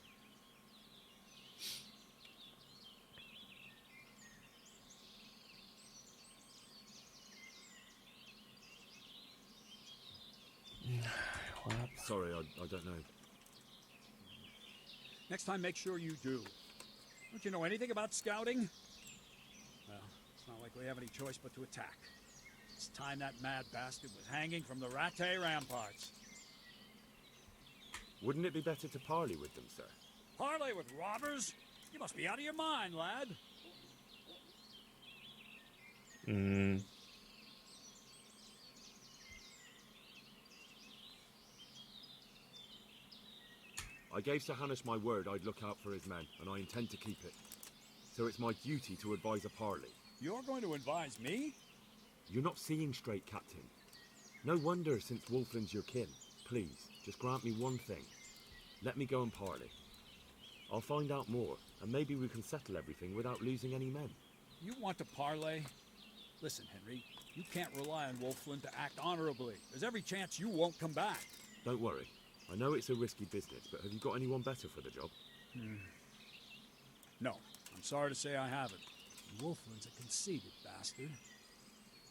Sorry, I don't know. Next time, make sure you do. Don't you know anything about scouting? Well, it's not like we have any choice but to attack. It's time that mad bastard was hanging from the Rattay ramparts. Wouldn't it be better to parley with them, sir? Parley with robbers? You must be out of your mind, lad. I gave Sir Hanush my word I'd look out for his men, and I intend to keep it. So it's my duty to advise a parley. You're going to advise me? You're not seeing straight, Captain. No wonder, since Wolfland's your kin. Please, just grant me one thing. Let me go and parley. I'll find out more, and maybe we can settle everything without losing any men. You want to parley? Listen, Henry, you can't rely on Wolfland to act honorably. There's every chance you won't come back. Don't worry. I know it's a risky business, but have you got anyone better for the job? No, I'm sorry to say I haven't. Wolfland's a conceited bastard.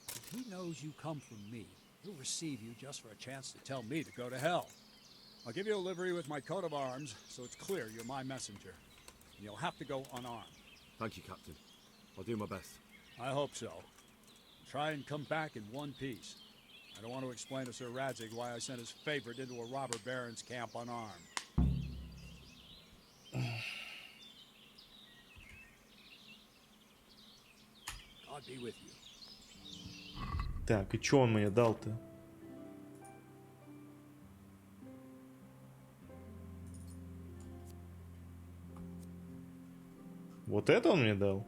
If he knows you come from me, he'll receive you just for a chance to tell me to go to hell. I'll give you a livery with my coat of arms, so it's clear you're my messenger. And you'll have to go unarmed. Thank you, Captain. I'll do my best. I hope so. Try and come back in one piece. I don't want to explain to Sir Radzig why I sent his favorite into a robber baron's camp unarmed. God be with you. Так, и чё он мне дал-то? Вот это он мне дал?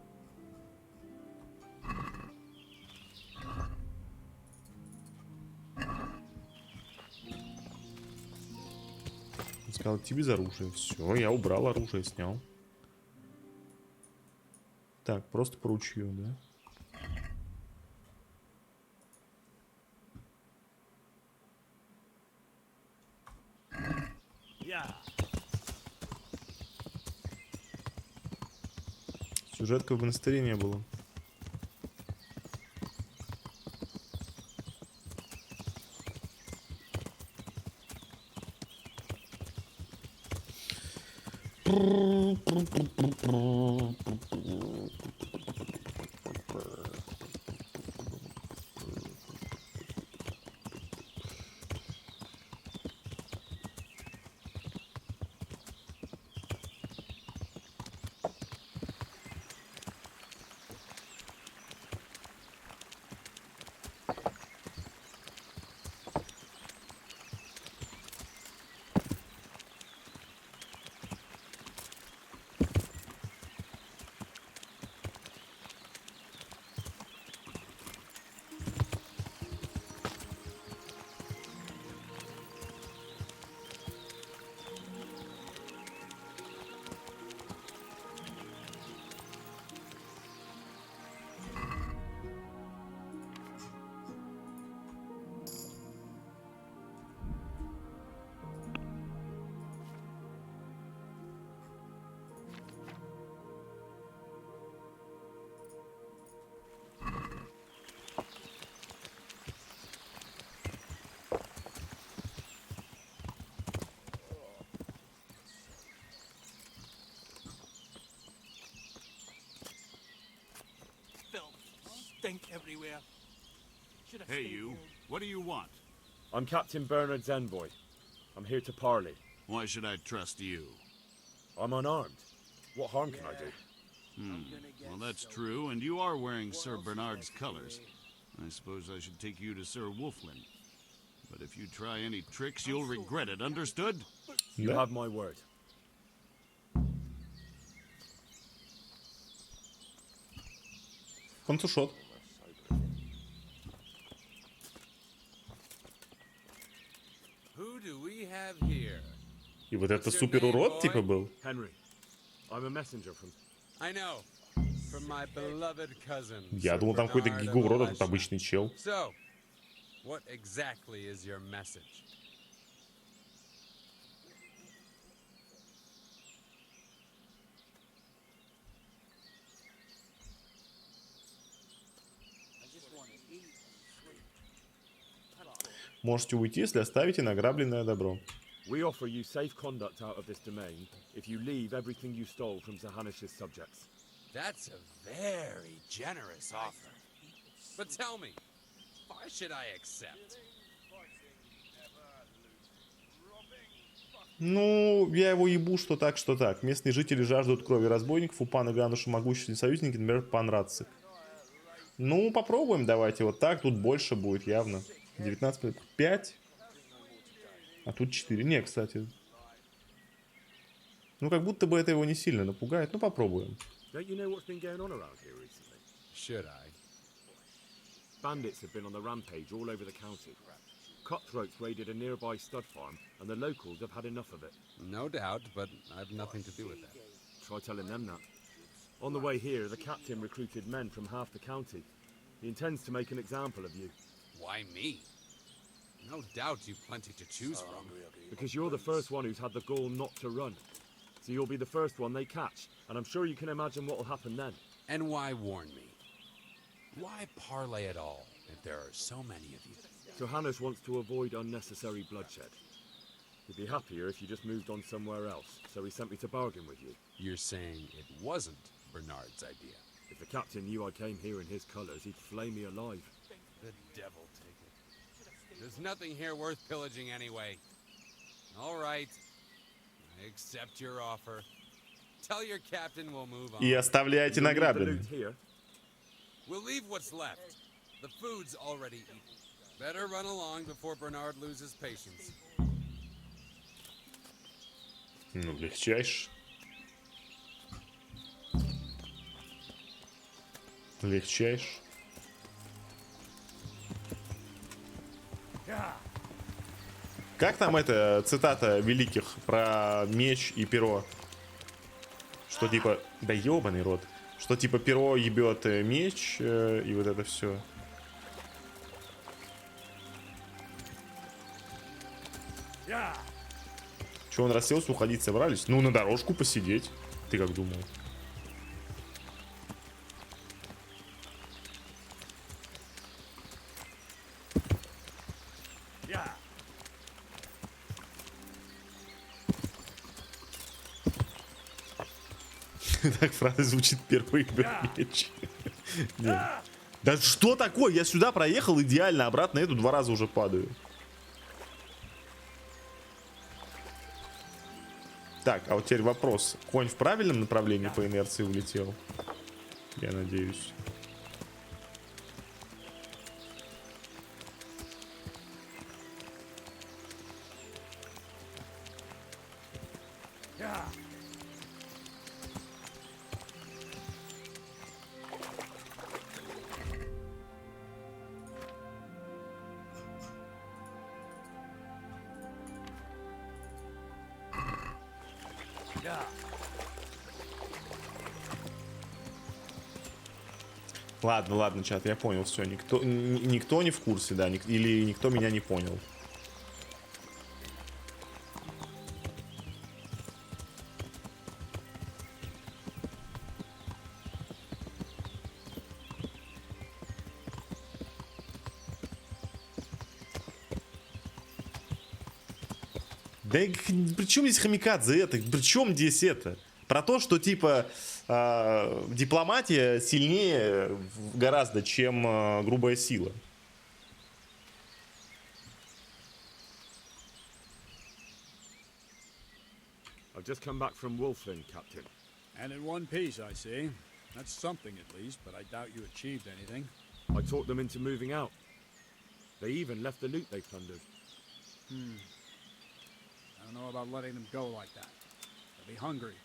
Он сказал, идти без оружия. Все, я убрал оружие, снял. Так, просто по ручью, да? Сюжетка в монастыре не было. Stink everywhere. Hey, you. What do you want? I'm Captain Bernard's envoy. I'm here to parley. Why should I trust you? I'm unarmed. What harm can I do? Well, that's true, and you are wearing Sir Bernard's colors. I suppose I should take you to Sir Wolfland. But if you try any tricks, you'll regret it, understood? You have my word. Фантушот. Who do we have here? И вот это супер урод типа был. Henry, I'm a messenger from... I know. From my beloved cousin. Я думал, там какой-то гига-урод, а тут обычный чел. So, what exactly is your message? Можете уйти, если оставите награбленное добро. We offer you safe conduct out of this domain if you leave everything you stole from Sir Hanish's subjects. That's a very generous offer. But tell me, why should I accept? Ну, я его ебу, что так, что так. Местные жители жаждут крови разбойников, у пана Гануша могущественные союзники, например, пан Рацик. Ну, попробуем давайте вот так, тут больше будет явно. 19, 5. А тут 4. Не, кстати. Ну, как будто бы это его не сильно напугает. Ну, попробуем. Don't you know what's been going on around here recently? Should I? Bandits have been on the rampage all over the county. Cutthroats raided a nearby stud farm, and the locals have had enough of it. No doubt, but I've nothing to do with that. Try telling them that. On the way here, the captain recruited men from half the county. He intends to make an example of you. Why me? No doubt you've plenty to choose from. Because you're the first one who's had the gall not to run. So you'll be the first one they catch, and I'm sure you can imagine what will happen then. And why warn me? Why parley at all if there are so many of you? So Hannes wants to avoid unnecessary bloodshed. He'd be happier if you just moved on somewhere else, so he sent me to bargain with you. You're saying it wasn't Bernard's idea? If the captain knew I came here in his colours, he'd flay me alive. The devil take it. There's nothing here worth pillaging anyway. All right. I accept your offer. Tell your captain we'll move on. И оставляйте награбленное. We'll leave what's left. The food's already eaten. Better run along before Bernard loses patience. Ну, легчайше. Легчайше. Как там эта цитата великих про меч и перо? Что типа, да ёбаный рот. Что типа перо ебет меч и вот это все. Че, он расселся, уходить собрались? Ну, на дорожку посидеть. Ты как думал? Так фраза звучит первый меч. Да что такое? Я сюда проехал идеально, обратно эту 2 раза уже падаю. Так, а вот теперь вопрос. Конь в правильном направлении по инерции улетел? Я надеюсь. Ладно, ладно, чат, я понял, все. Никто не в курсе, да, или никто меня не понял. Да при чем здесь Хамикадзе это? При чем здесь это? Про то, что типа дипломатия сильнее гораздо, чем грубая сила. I've just come back from Wolfland, Captain. And in one piece, I see. That's something at least, but I doubt you achieved anything. I talked them into moving out. They even left the loot they plundered. I don't know about letting them go like that. They'll be hungry.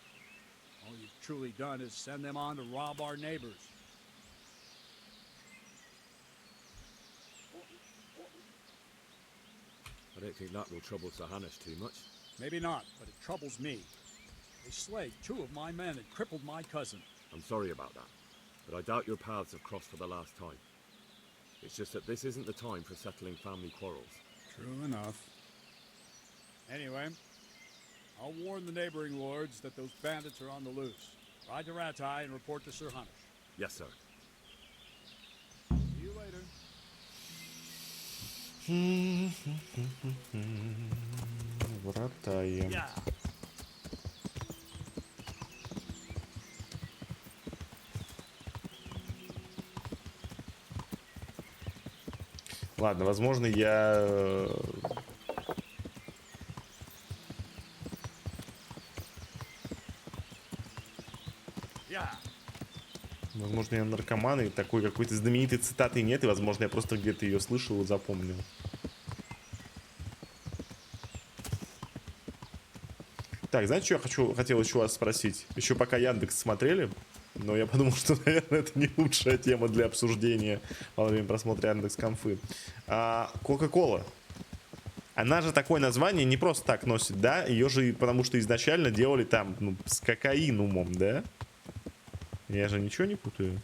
All you've truly done is send them on to rob our neighbors. I don't think that will trouble Sir Hannes too much. Maybe not, but it troubles me. They slayed 2 of my men and crippled my cousin. I'm sorry about that, but I doubt your paths have crossed for the last time. It's just that this isn't the time for settling family quarrels. True enough. Anyway, I'll warn the neighboring lords that those bandits are on the loose. Ride to Ratai and report to Sir Hannes. Yes, sir. See you later. Вратаем. Ладно, возможно, я... Возможно, я наркоман, и такой какой-то знаменитой цитаты нет, и, возможно, я просто где-то ее слышал и запомнил. Так, знаете, что я хотел еще вас спросить? Еще пока Яндекс смотрели, но я подумал, что, наверное, это не лучшая тема для обсуждения во время просмотра Яндекс.Конфы. Кока-кола. Она же такое название не просто так носит, да? Ее же потому что изначально делали там, ну, с кокаинумом, да? Я же ничего не путаю.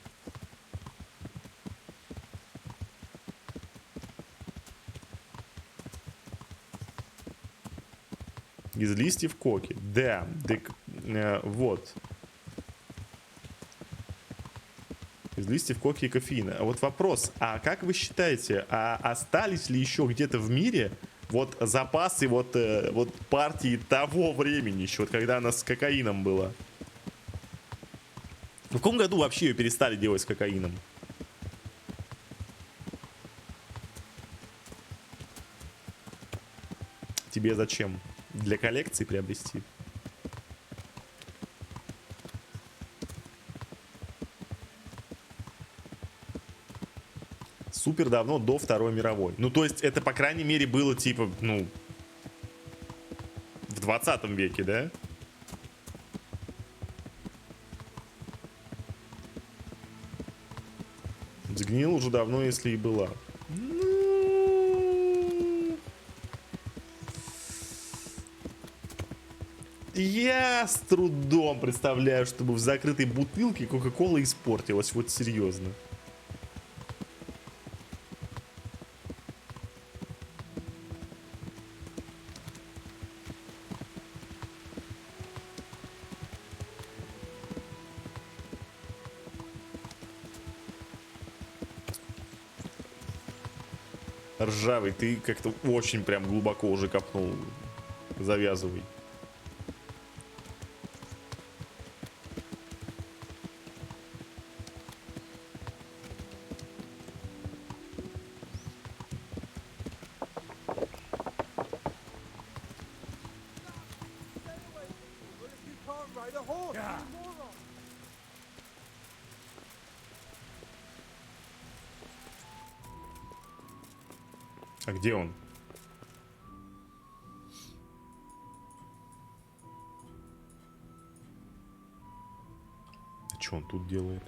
Из листьев коки. Да, вот. Из листьев коки и кофеина. А вот вопрос, а как вы считаете, а остались ли еще где-то в мире вот запасы вот партии того времени еще, вот когда она с кокаином была? В каком году вообще ее перестали делать с кокаином? Тебе зачем? Для коллекции приобрести? Супер давно, до Второй мировой. Ну, то есть, это, по крайней мере, было, типа, ну, в 20 веке, да? Сгнил уже давно, если и была. Я с трудом представляю, чтобы в закрытой бутылке Кока-Кола испортилась. Вот серьезно. Ржавый, ты как-то очень прям глубоко уже копнул. Завязывай. А где он? А что он тут делает?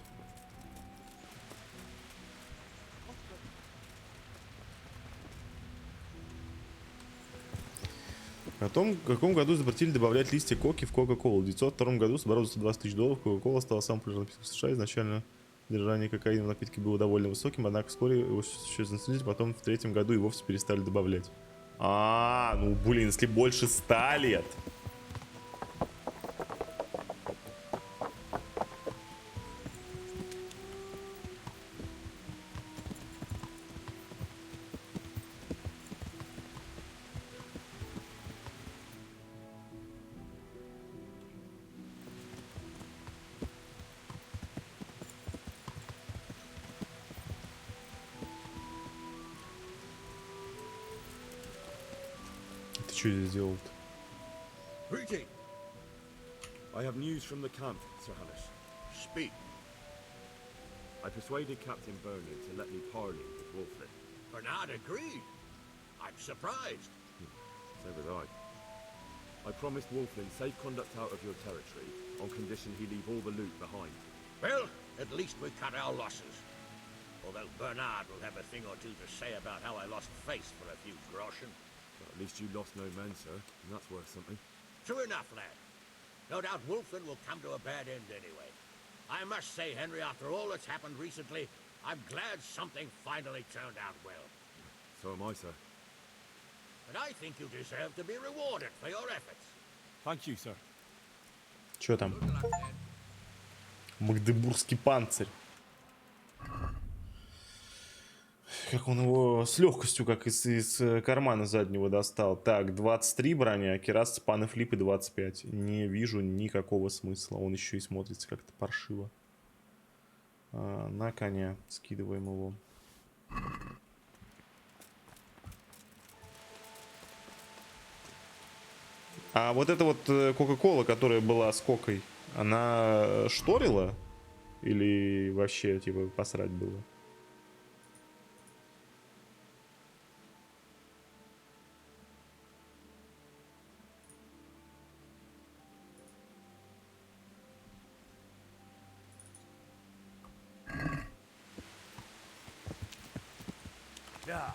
О том, в каком году запретили добавлять листья коки в Кока-Колу. В 1902 году собралось $120 тысяч. Кока-Кола стала самым популярным напитком в США. Изначально содержание кокаина в напитке было довольно высоким, однако вскоре его еще занесли, потом в 1903 году и вовсе перестали добавлять. Ну блин, если больше 100 лет. Ты что здесь делал-то? Greeting. I have news from the camp, Sir Hannes. Speak. I persuaded Captain Burnley to let me parley with Wolflin. Bernard agreed. I'm surprised. So was I. I promised Wolflin safe conduct out of your territory on condition he leave all the loot behind. Well, at least we cut our losses. Although Bernard will have a thing or two to say about how I lost face for a few groschen. But at least you lost no men, sir, and that's worth something. True enough, lad. No doubt Wolflin will come to a bad end anyway. I must say, Henry, after all that's happened recently, I'm glad something finally turned out well. So am I, sir. But I think you deserve to be rewarded for your efforts. Thank you, sir. Чё там? Магдебургский панцирь. Как он его с легкостью, как из кармана заднего достал. Так, 23 броня, керас, паны, флипы 25. Не вижу никакого смысла. Он еще и смотрится как-то паршиво. На коня. Скидываем его. А вот эта вот Кока-Кола, которая была с кокой, она шторила? Или вообще, типа, посрать было? Yeah.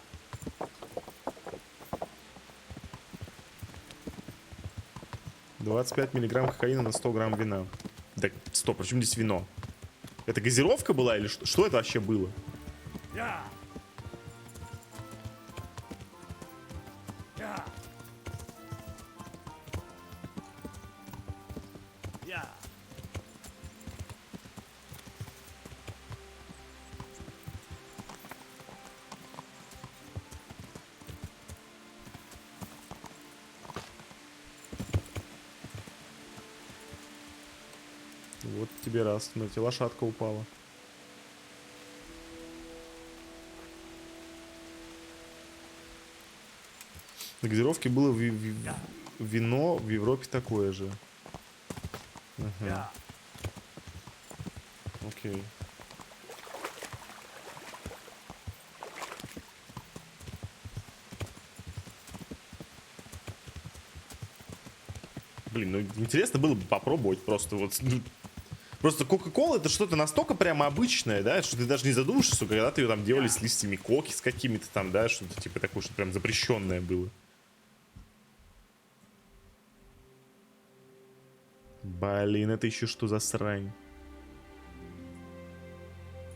25 миллиграмм кокаина на 100 грамм вина. Так, стоп, почему здесь вино? Это газировка была или что? Что это вообще было? Yeah. Yeah. Вот тебе раз. Смотрите, лошадка упала. На газировке было вино в Европе такое же. Ага. Окей. Блин, ну интересно было бы попробовать просто вот. Просто Кока-Кола это что-то настолько прямо обычное, да, что ты даже не задумываешься, когда ты ее там делали с листьями коки, с какими-то там, да, что-то типа такое, что прям запрещенное было. Блин, это еще что за срань?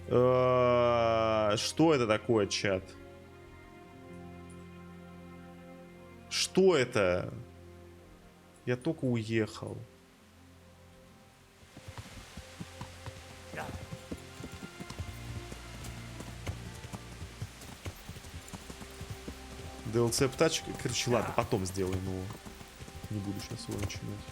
Что это такое, чат? Что это? Я только уехал. DLC птачек. Короче, ладно, потом сделаем его. Не буду сейчас его начинать.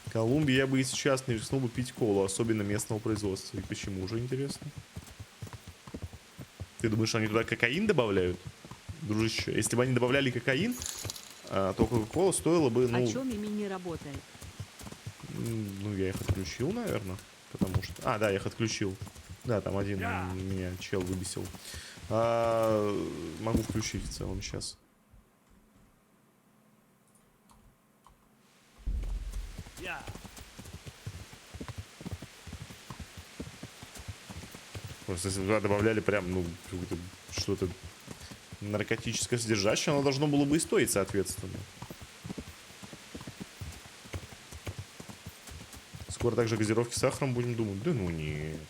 В Колумбии я бы и сейчас не рискнул бы пить колу, особенно местного производства. И почему же, интересно? Ты думаешь, они туда кокаин добавляют? Дружище, если бы они добавляли кокаин, то кока-кола стоила бы, ну... А чё Мими не работает? Ну, я их отключил, наверное. Потому что... А, да, я их отключил. Да, там один меня чел выбесил. Могу включить в целом сейчас. Просто если туда добавляли прям, ну, что-то наркотическое содержащее, оно должно было бы и стоить, соответственно. Скоро также газировки с сахаром будем думать. Да ну нет.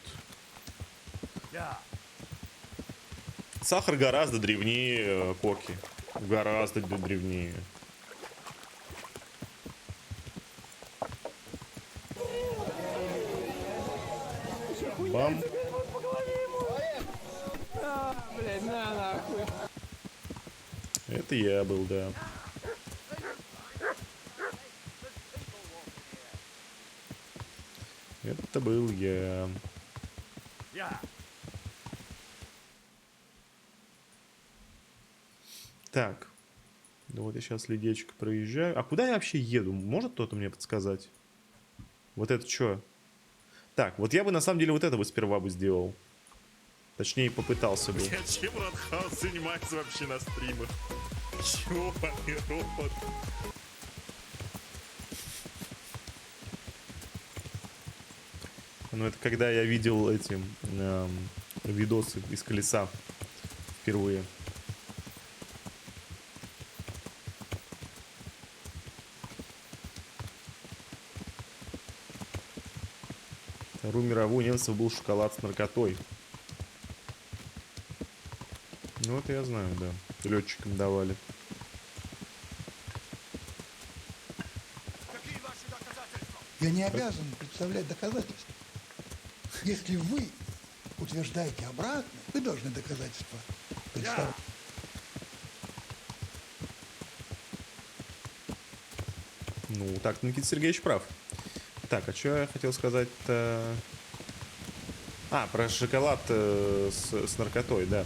Сахар гораздо древнее коки. Гораздо древнее. Бам. Блядь, на нахуй. Это я был, да. Это был я. Так. Ну вот я сейчас ледечко проезжаю. А куда я вообще еду? Может кто-то мне подсказать? Вот это что? Так, вот я бы на самом деле вот это бы сперва бы сделал. Точнее, попытался бы. Чем Радхаус занимается вообще на стримах? Чёрный робот. Ну, это когда я видел эти видосы из колеса впервые. Вторую мировую у немцев был шоколад с наркотой. Ну, это я знаю, да. Летчикам давали. Я не обязан представлять доказательства. Если вы утверждаете обратное, вы должны доказательства представить. Ну, так, Никита Сергеевич прав. Так, а что я хотел сказать-то? А, про шоколад с наркотой, да.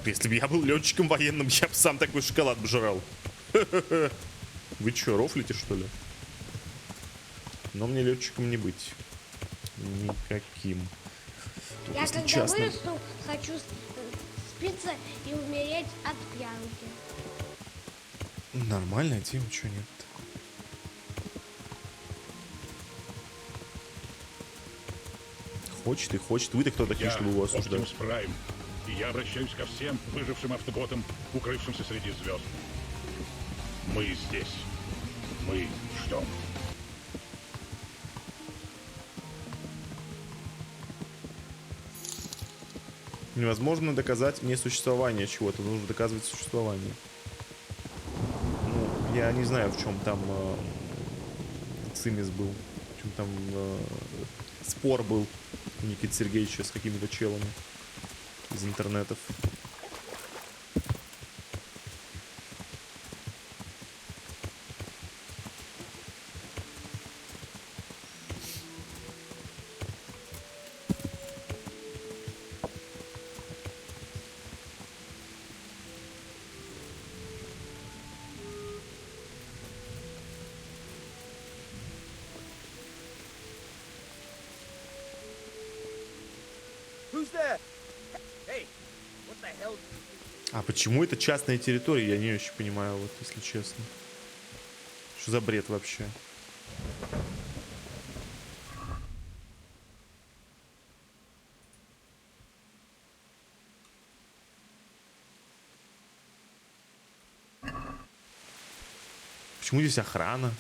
Если бы я был летчиком военным, я бы сам такой шоколад бы жрал. Вы что, рофлите, что ли? Но мне летчиком не быть. Никаким. Я когда частно... вырасту, хочу спиться и умереть от пьянки. Нормальная тема, чё нет? Хочет и хочет. Вы-то кто такие, чтобы его осуждать? Оптимус Прайм, и я обращаюсь ко всем выжившим автоботам, укрывшимся среди звезд. Мы здесь. Мы ждем. Невозможно доказать несуществование чего-то. Нужно доказывать существование. Ну, я не знаю, в чем там цимис был. В чем там спор был у Никиты Сергеевича с какими-то челами. из интернетов. Who's there? Hey, what the hell? А почему это частная территория? Я не очень понимаю, вот, если честно. Что за бред вообще? Почему здесь охрана?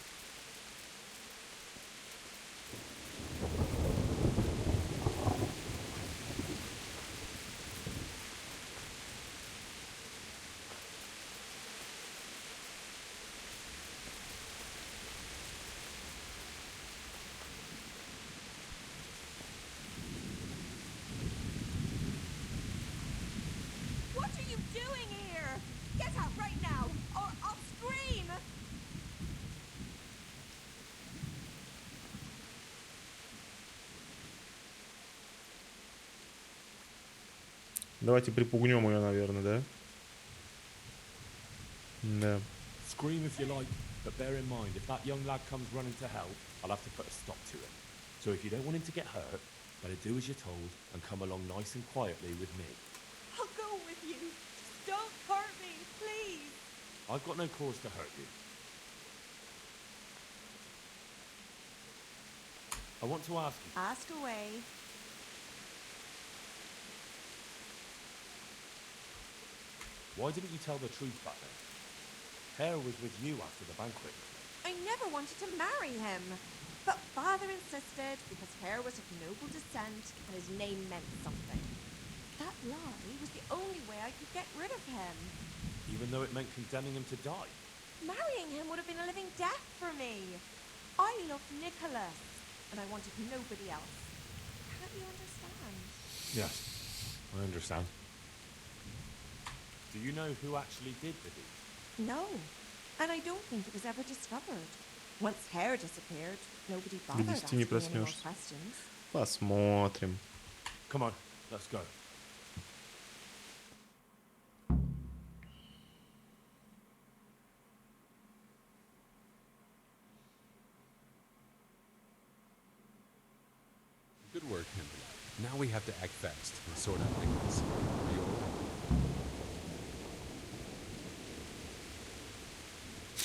What are you doing here? Get out right now, or I'll scream! Давайте припугнем ее, наверное, да? Да. Scream if you like, but bear in mind, if that young lad comes running to help, I'll have to put a stop to it. So if you don't want him to get hurt, better do as you're told and come along nice and quietly with me. I'll go with you. Don't hurt me, please. I've got no cause to hurt you. I want to ask you. Ask away. Why didn't you tell the truth back then? Hare was with you after the banquet. I never wanted to marry him. But father insisted because Hare was of noble descent and his name meant something. That lie was the only way I could get rid of him. Even though it meant condemning him to die. Marrying him would have been a living death for me. I loved Nicholas, and I wanted nobody else. Can't you understand? Yes, I understand. Do you know who actually did the deed? No, and I don't think it was ever discovered. Once Hare disappeared, nobody bothered До 10 не asking any more проснешься. questions. Посмотрим. Come on, let's go. Good work, Henry. Now we have to act fast and sort out Nicholas. Are you all right?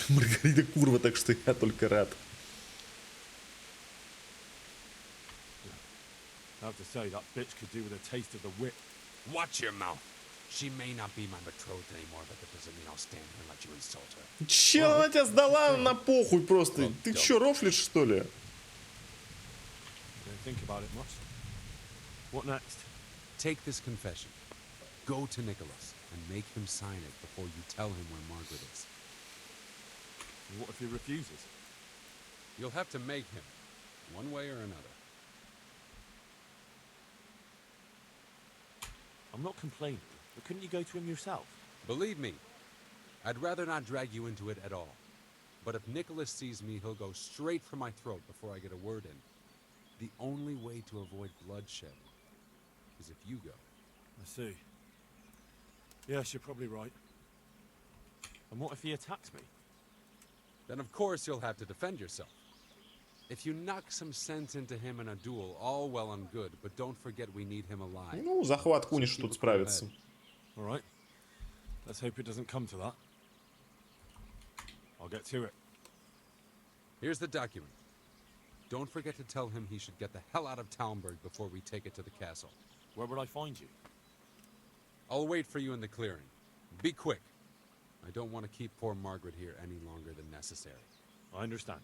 Маргарита курва, так что я только рад. I have to say, that bitch could do with a taste of the whip. Watch your mouth. She may not be my betrothed anymore, but that doesn't mean I'll stand here and let you insult her. Че, она тебя сдала на похуй просто. Ты че, рофлишь, что ли? Don't think about it much. What next? Take this confession. Go to Nicholas and make him sign it before you tell him where Margaret is. And what if he refuses? You'll have to make him, one way or another. I'm not complaining, but couldn't you go to him yourself? Believe me, I'd rather not drag you into it at all. But if Nicholas sees me, he'll go straight for my throat before I get a word in. The only way to avoid bloodshed is if you go. I see. Yes, you're probably right. And what if he attacks me? Then of course you'll have to defend yourself. If you knock some sense into him in a duel, all well and good, but don't forget we need him alive. Ну, захват Куниш тут справится. All right. Let's hope it doesn't come to that. I'll get to it. Here's the document. Don't forget to tell him he should get the hell out of Talmberg before we take it to the castle. Where would I find you? I'll wait for you in the clearing. Be quick. I don't want to keep poor Margaret here any longer than necessary. I understand.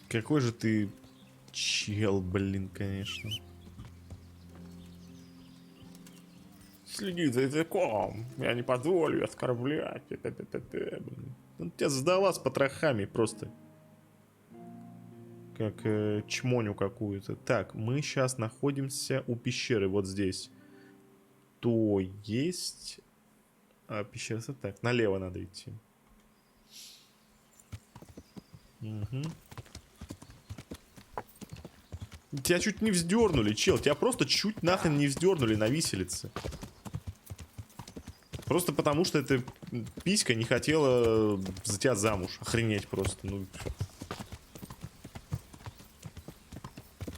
Какой же ты чел, блин, конечно. Следи за языком. Я не позволю оскорблять. Он тебя сдала с потрохами просто. как чмоню какую-то. Так, мы сейчас находимся у пещеры, вот здесь. То есть... пещера, так, налево надо идти. Угу. Тебя чуть не вздернули, чел. Тебя просто чуть нахрен не вздернули на виселице. Просто потому, что эта писька не хотела за тебя замуж. Охренеть просто. Ну...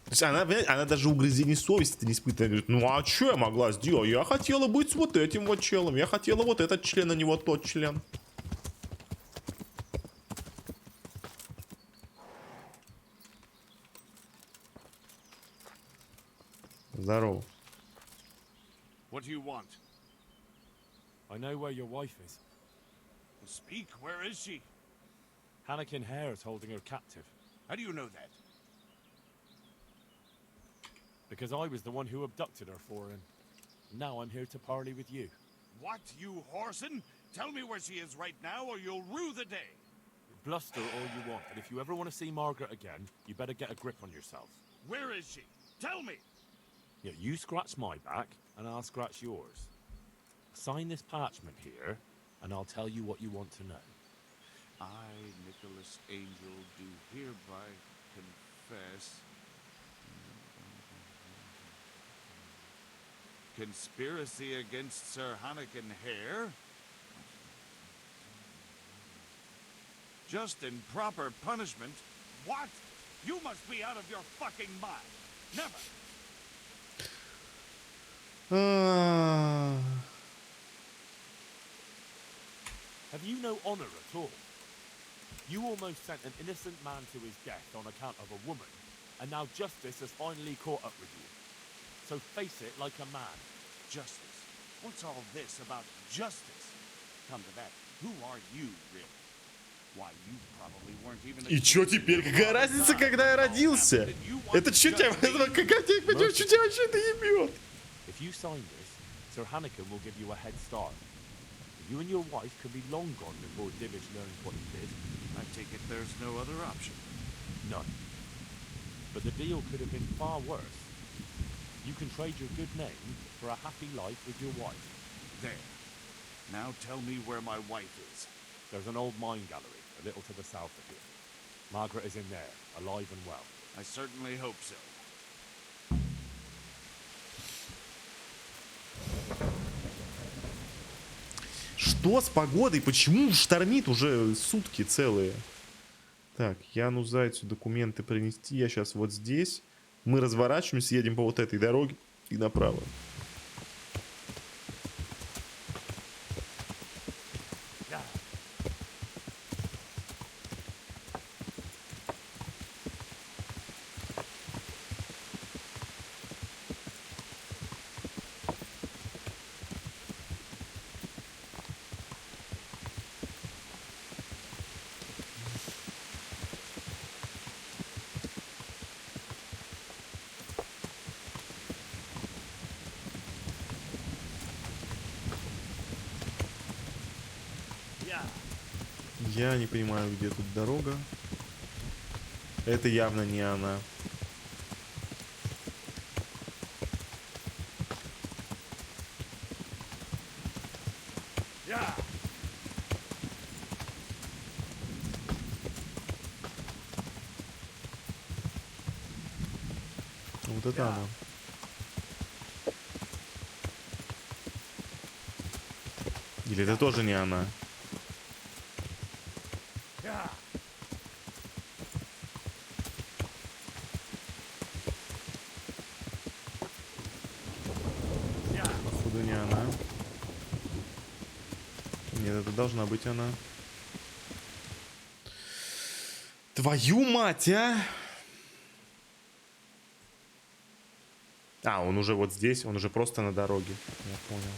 То есть она даже угрызений совести не испытывает. Говорит, ну а что я могла сделать? Я хотела быть с вот этим вот челом. Я хотела вот этот член, а не вот тот член. Здорово. What do you want? I know where your wife is. Speak, where is she? Hannikin Hare is holding her captive. How do you know that? Because I was the one who abducted her for him. Now I'm here to parley with you. What, you whoreson? Tell me where she is right now or you'll rue the day. Bluster all you want, but if you ever want to see Margaret again, you better get a grip on yourself. Where is she? Tell me! Yeah, you scratch my back, and I'll scratch yours. Sign this parchment here, and I'll tell you what you want to know. I, Nicholas Angel, do hereby confess... Conspiracy against Sir Hannikin Hare? Just in proper punishment? What? You must be out of your fucking mind. Never. Have you no honor at all? You almost sent an innocent man to his death on account of a woman, and now justice has finally caught up with you. So face it like a man. Justice? What's all this about justice? Come to that, who are you, really? Why, you probably weren't even... И чё теперь? Какая разница, когда я родился? Это чё тебя... Какая тебя... Чё тебя вообще это ебёт? If you sign this, Sir Hannikin will give you a head start. You and your wife could be long gone before Divish learns what he did. I take it there's no other option. None. But the deal could have been far worse. You can trade your good name for a happy life with your wife. There. Now tell me where my wife is. There's an old mine gallery, a little to the south of here. Margaret is in there, alive and well. I certainly hope so. Что с погодой? Почему штормит уже сутки целые? Так, Яну Зайцу документы принести. Я сейчас вот здесь. Мы разворачиваемся, едем по вот этой дороге и направо. Я не понимаю, где тут дорога. Это явно не она. Вот это она. Или это тоже не она? Походу не она. Нет, это должна быть она. Твою мать, а! А, он уже вот здесь, он уже просто на дороге. Я понял.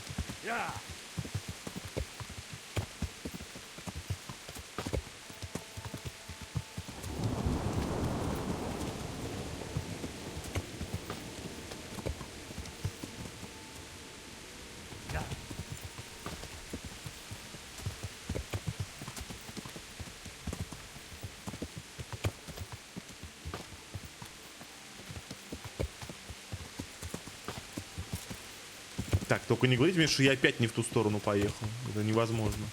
Так, только не говорите мне, что я опять не в ту сторону поехал. Это невозможно.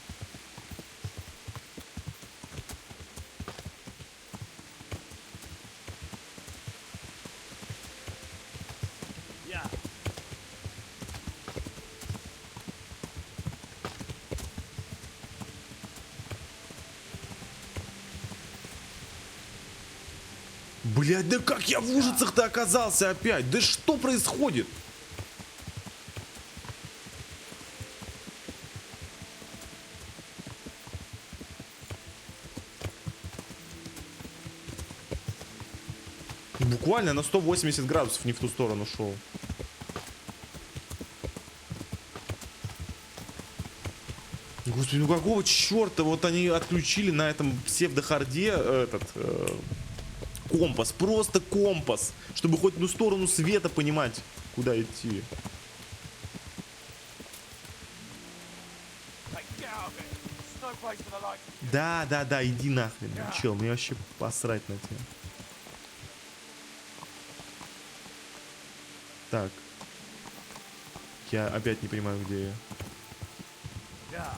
Блядь, да как я в ужасах-то оказался опять? Да что происходит? Буквально на 180 градусов не в ту сторону шел. Господи, ну какого черта вот они отключили на этом псевдохарде этот компас, просто компас, чтобы хоть ну сторону света понимать, куда идти. Да, иди нахрен, чел, мне вообще посрать на тебя. Так. Я опять не понимаю, где я.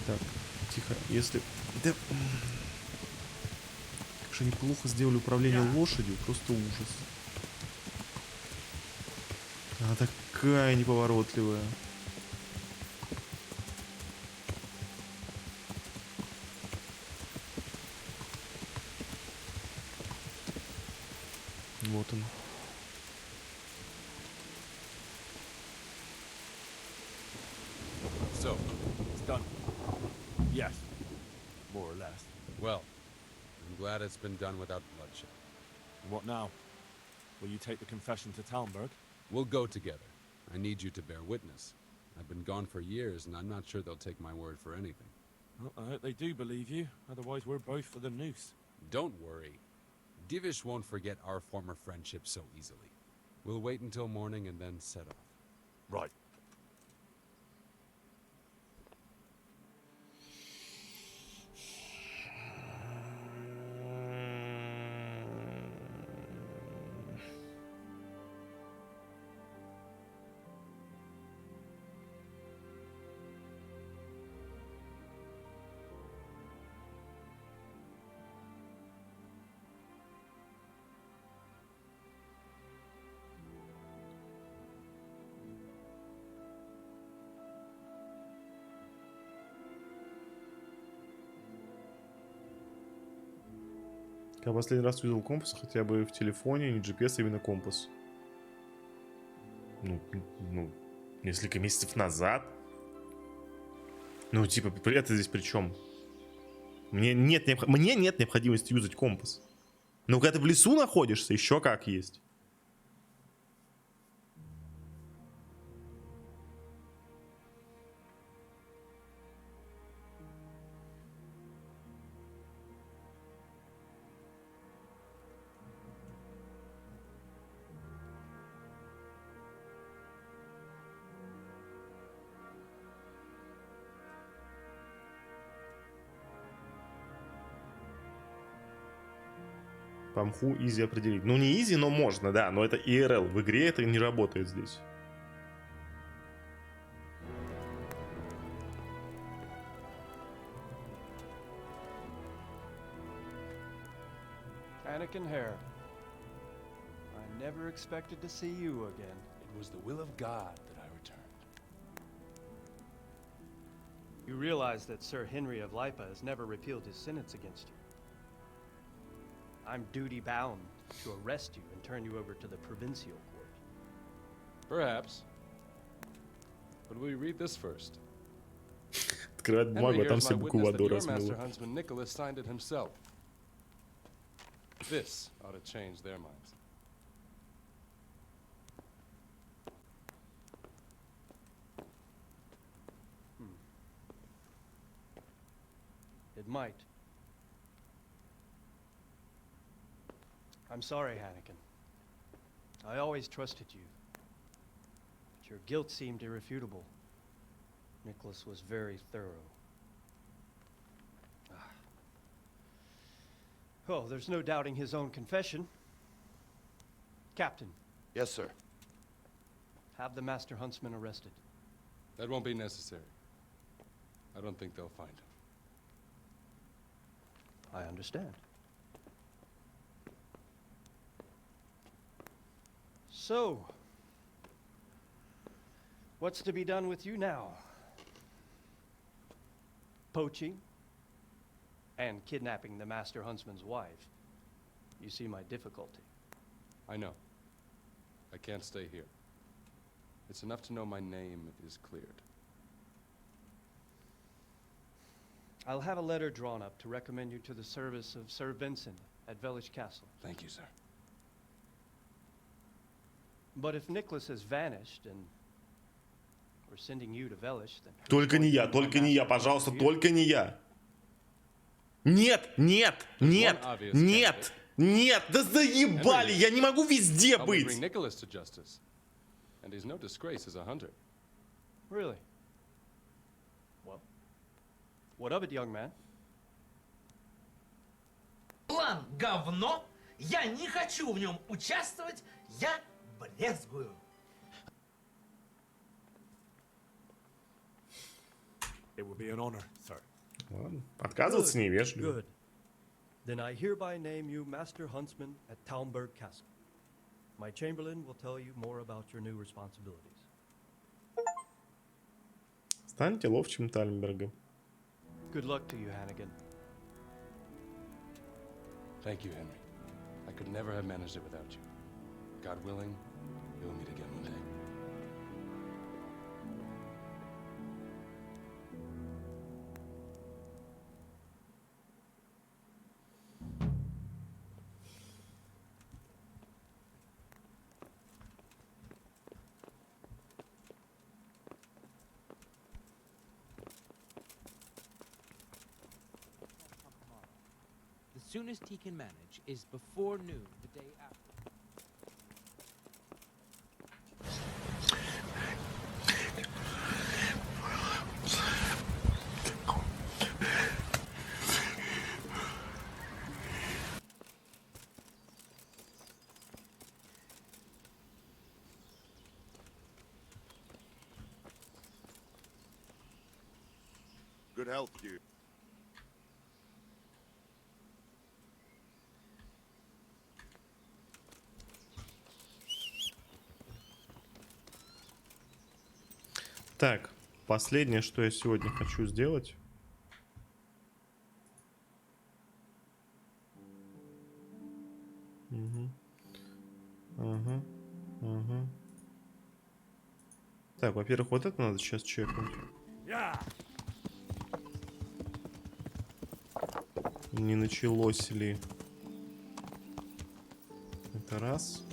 Так, тихо, если... Да... Как же они плохо сделали управление лошадью, просто ужас. Она такая неповоротливая. Вот он. So, It's done. Yes. More or less. well, I'm glad it's been done without bloodshed. And what now? Will you take the confession to Talmberg? We'll go together. I need you to bear witness. I've been gone for years, and I'm not sure they'll take my word for anything. Well, I hope they do believe you. Otherwise, we're both for the noose. Don't worry. Divish won't forget our former friendship so easily. We'll wait until morning and then set off. Right. Я последний раз увидел компас хотя бы в телефоне, не GPS, а именно компас. Ну, несколько месяцев назад. Ну, типа, это здесь при чем? Мне нет необходимости юзать компас. Но когда ты в лесу находишься, еще как есть. По мху изи определить. Ну, не изи, но можно, да. Но это IRL. В игре это не работает здесь. Anakin Hare, I never expected to see you again. It was the will of God that I returned. You realize that Sir Henry of Lipa has never repealed his sentence against you. I'm duty-bound to arrest you and turn you over to the provincial court. Perhaps. But will you read this first? Открывает бумагу, а там все буквы в одну Your master размыло. huntsman Nicholas signed it himself. This ought to change their minds. It might. I'm sorry, Anakin. I always trusted you. But your guilt seemed irrefutable. Nicholas was very thorough. Oh, there's no doubting his own confession. Captain. Yes, sir. Have the Master Huntsman arrested. That won't be necessary. I don't think they'll find him. I understand. So, what's to be done with you now? Poaching and kidnapping the Master Huntsman's wife. You see my difficulty. I know. I can't stay here. It's enough to know my name is cleared. I'll have a letter drawn up to recommend you to the service of Sir Vincent at Vellish Castle. Thank you, sir. But if Nicholas has vanished and we're sending you to Vellish, then... Только не я, пожалуйста, только не я. Нет, нет, нет, нет, нет, да заебали, я не могу везде быть. Bring Nicholas to justice. And he's no disgrace as a hunter. Really? Well, what of it, young man? План говно, я не хочу в нем участвовать, я брезгую. It would be an honor, sir. Ладно, отказываться невежливо. Good. Then I hereby name you Master Huntsman at Talmberg Castle. My Chamberlain will tell you more about your new responsibilities. Станьте ловчим Тальмбергом. Good luck to you, Hannigan. Thank you, Henry. I could never have managed it without you. God willing, we'll meet again one day. The soonest he can manage is before noon the day after. Good health, dude. Так, последнее, что я сегодня хочу сделать. Угу. Ага. Ага. Так, во-первых, вот это надо сейчас чекнуть. Не началось ли? Это раз.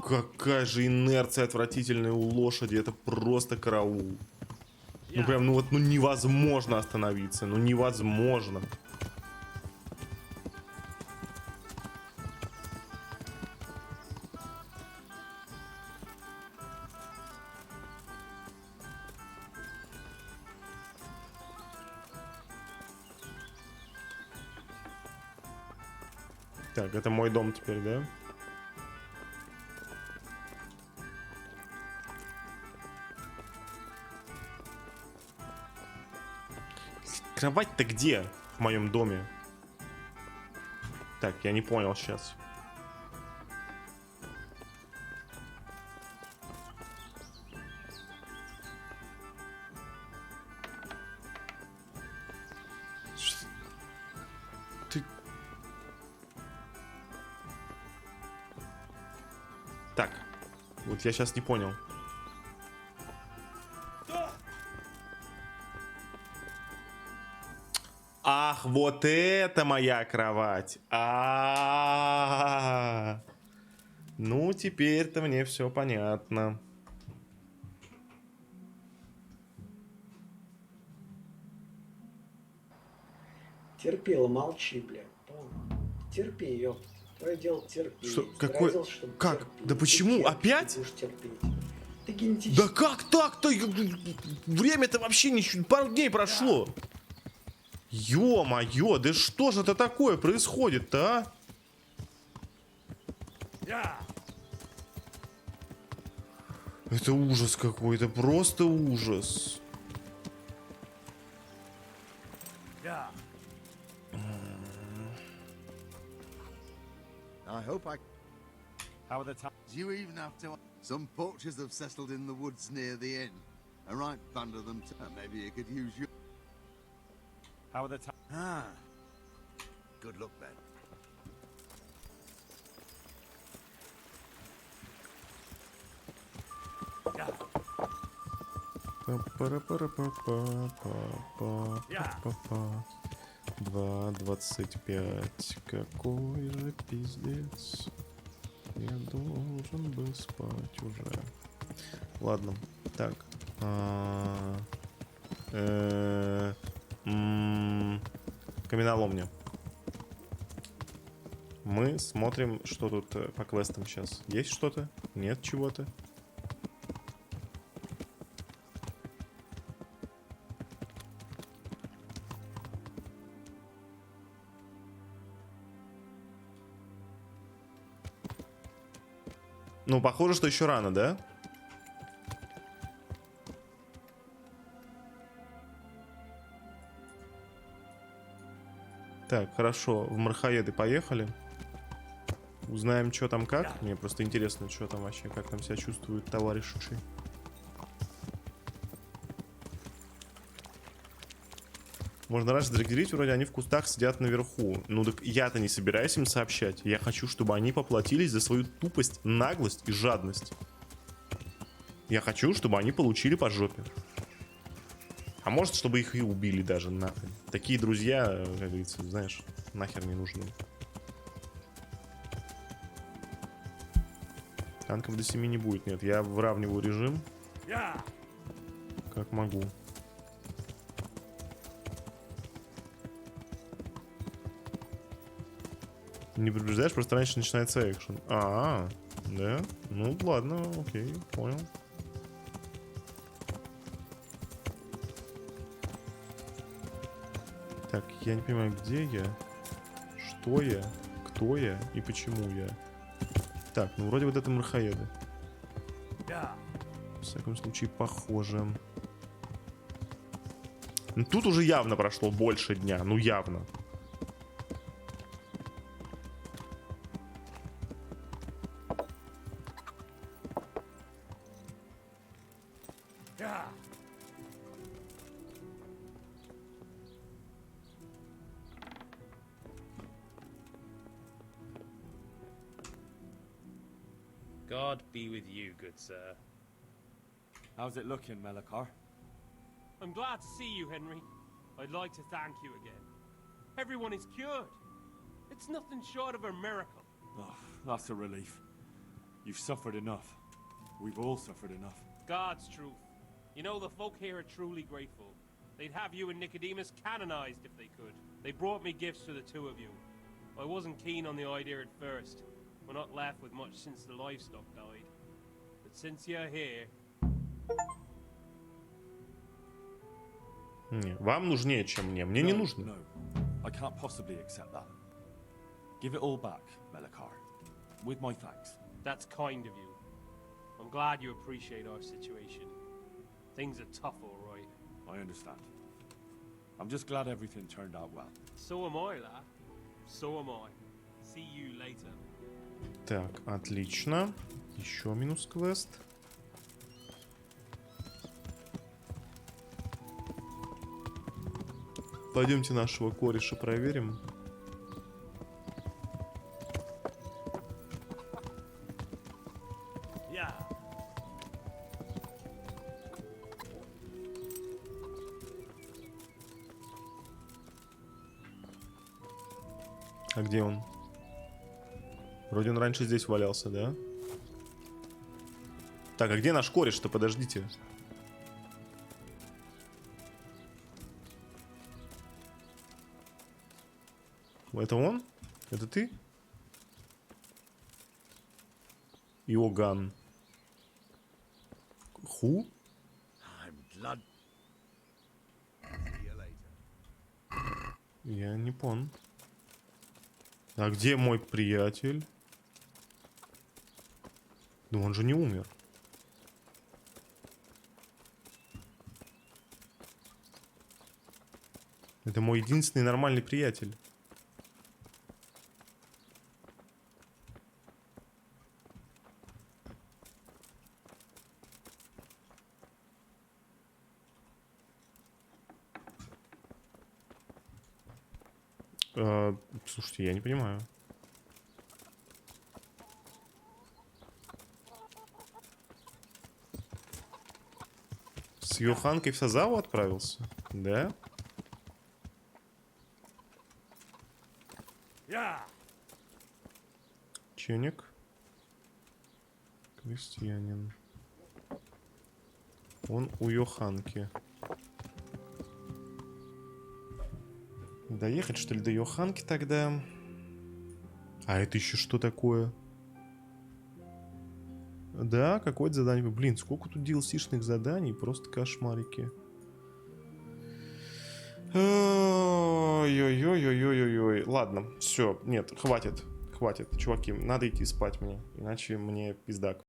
Какая же инерция отвратительная у лошади. Это просто караул. Ну прям, ну вот, ну невозможно остановиться. Ну невозможно. Так, это мой дом теперь, да? Кровать-то где в моем доме? Так, я не понял сейчас. Ты... Так, вот я сейчас не понял. Ах, вот это моя кровать. Ну, теперь-то мне все понятно. Терпила, молчи, блядь. Терпи, ёпта. Твое дело терпи. Что? Какой? Как? Да почему? Опять? Будешь терпеть. Да как так-то? Время-то вообще ничего, пару дней прошло. Ё-моё, да что же это такое происходит-то, а? Это ужас какой-то, просто ужас. I hope I... How are the times? You even have to... Some poachers have settled in the woods near the inn. A right band of them. Maybe you could use your... How are the times? Ah. Good luck, then. Па-пара-пара-па-па-па-па-па. 2:25. Какой же пиздец. Я должен был спать уже. Ладно. Так. Каменоломня. Мы смотрим, что тут по квестам сейчас. Есть что-то? Нет чего-то? Ну, похоже, что еще рано, да? Так, хорошо. В Мархаеды поехали. Узнаем, что там как. Мне просто интересно, что там вообще, как там себя чувствуют товарищи. Можно раньше зарегистрировать, вроде они в кустах сидят наверху. Ну так я-то не собираюсь им сообщать. Я хочу, чтобы они поплатились за свою тупость, наглость и жадность. Я хочу, чтобы они получили по жопе. А может, чтобы их и убили даже нахрен. Такие друзья, как говорится, знаешь, нахер не нужны. Танков до 7 не будет, нет. Я выравниваю режим. Как могу. Не предупреждаешь, просто раньше начинается экшен. Да? Ну ладно, окей, понял. Так, я не понимаю, где я, что я, кто я и почему я. Так, ну вроде вот это Мархаеды. В всяком случае, похоже. Ну, тут уже явно прошло больше дня, ну явно. God be with you, good sir. How's it looking, Melikar? I'm glad to see you, Henry. I'd like to thank you again. Everyone is cured. It's nothing short of a miracle. Oh, that's a relief. You've suffered enough. We've all suffered enough. God's truth. You know, the folk here are truly grateful. They'd have you and Nicodemus canonized if they could. They brought me gifts for the two of you. I wasn't keen on the idea at first. We're not left with much since the livestock died. But since you're here... Не, вам нужнее, чем мне. Мне не нужно. No, I can't possibly accept that. Give it all back, Melikar. With my thanks. That's kind of you. I'm glad you appreciate our situation. Things are tough, all right. I understand. I'm just glad everything turned out well. So am I, lad. So am I. See you later. Так, отлично. Еще минус квест. Пойдемте нашего кореша проверим. А где он? Вроде он раньше здесь валялся, да? Так, а где наш кореш-то? Подождите. Это он? Это ты? Иоганн. Ху? Я не понял. А где мой приятель? Ну он же не умер. Это мой единственный нормальный приятель. Слушайте, я не понимаю. С Йоханкой в Сазаву отправился? Да? Ченик. Крестьянин. Он у Йоханки. Доехать, что ли, до Йоханки тогда? А это еще что такое? Да, какое-то задание. Блин, сколько тут DLC-шных заданий. Просто кошмарики. Ой-ой-ой-ой-ой-ой. Ладно, все, нет, хватит. Хватит, чуваки, надо идти спать мне. Иначе мне пиздак.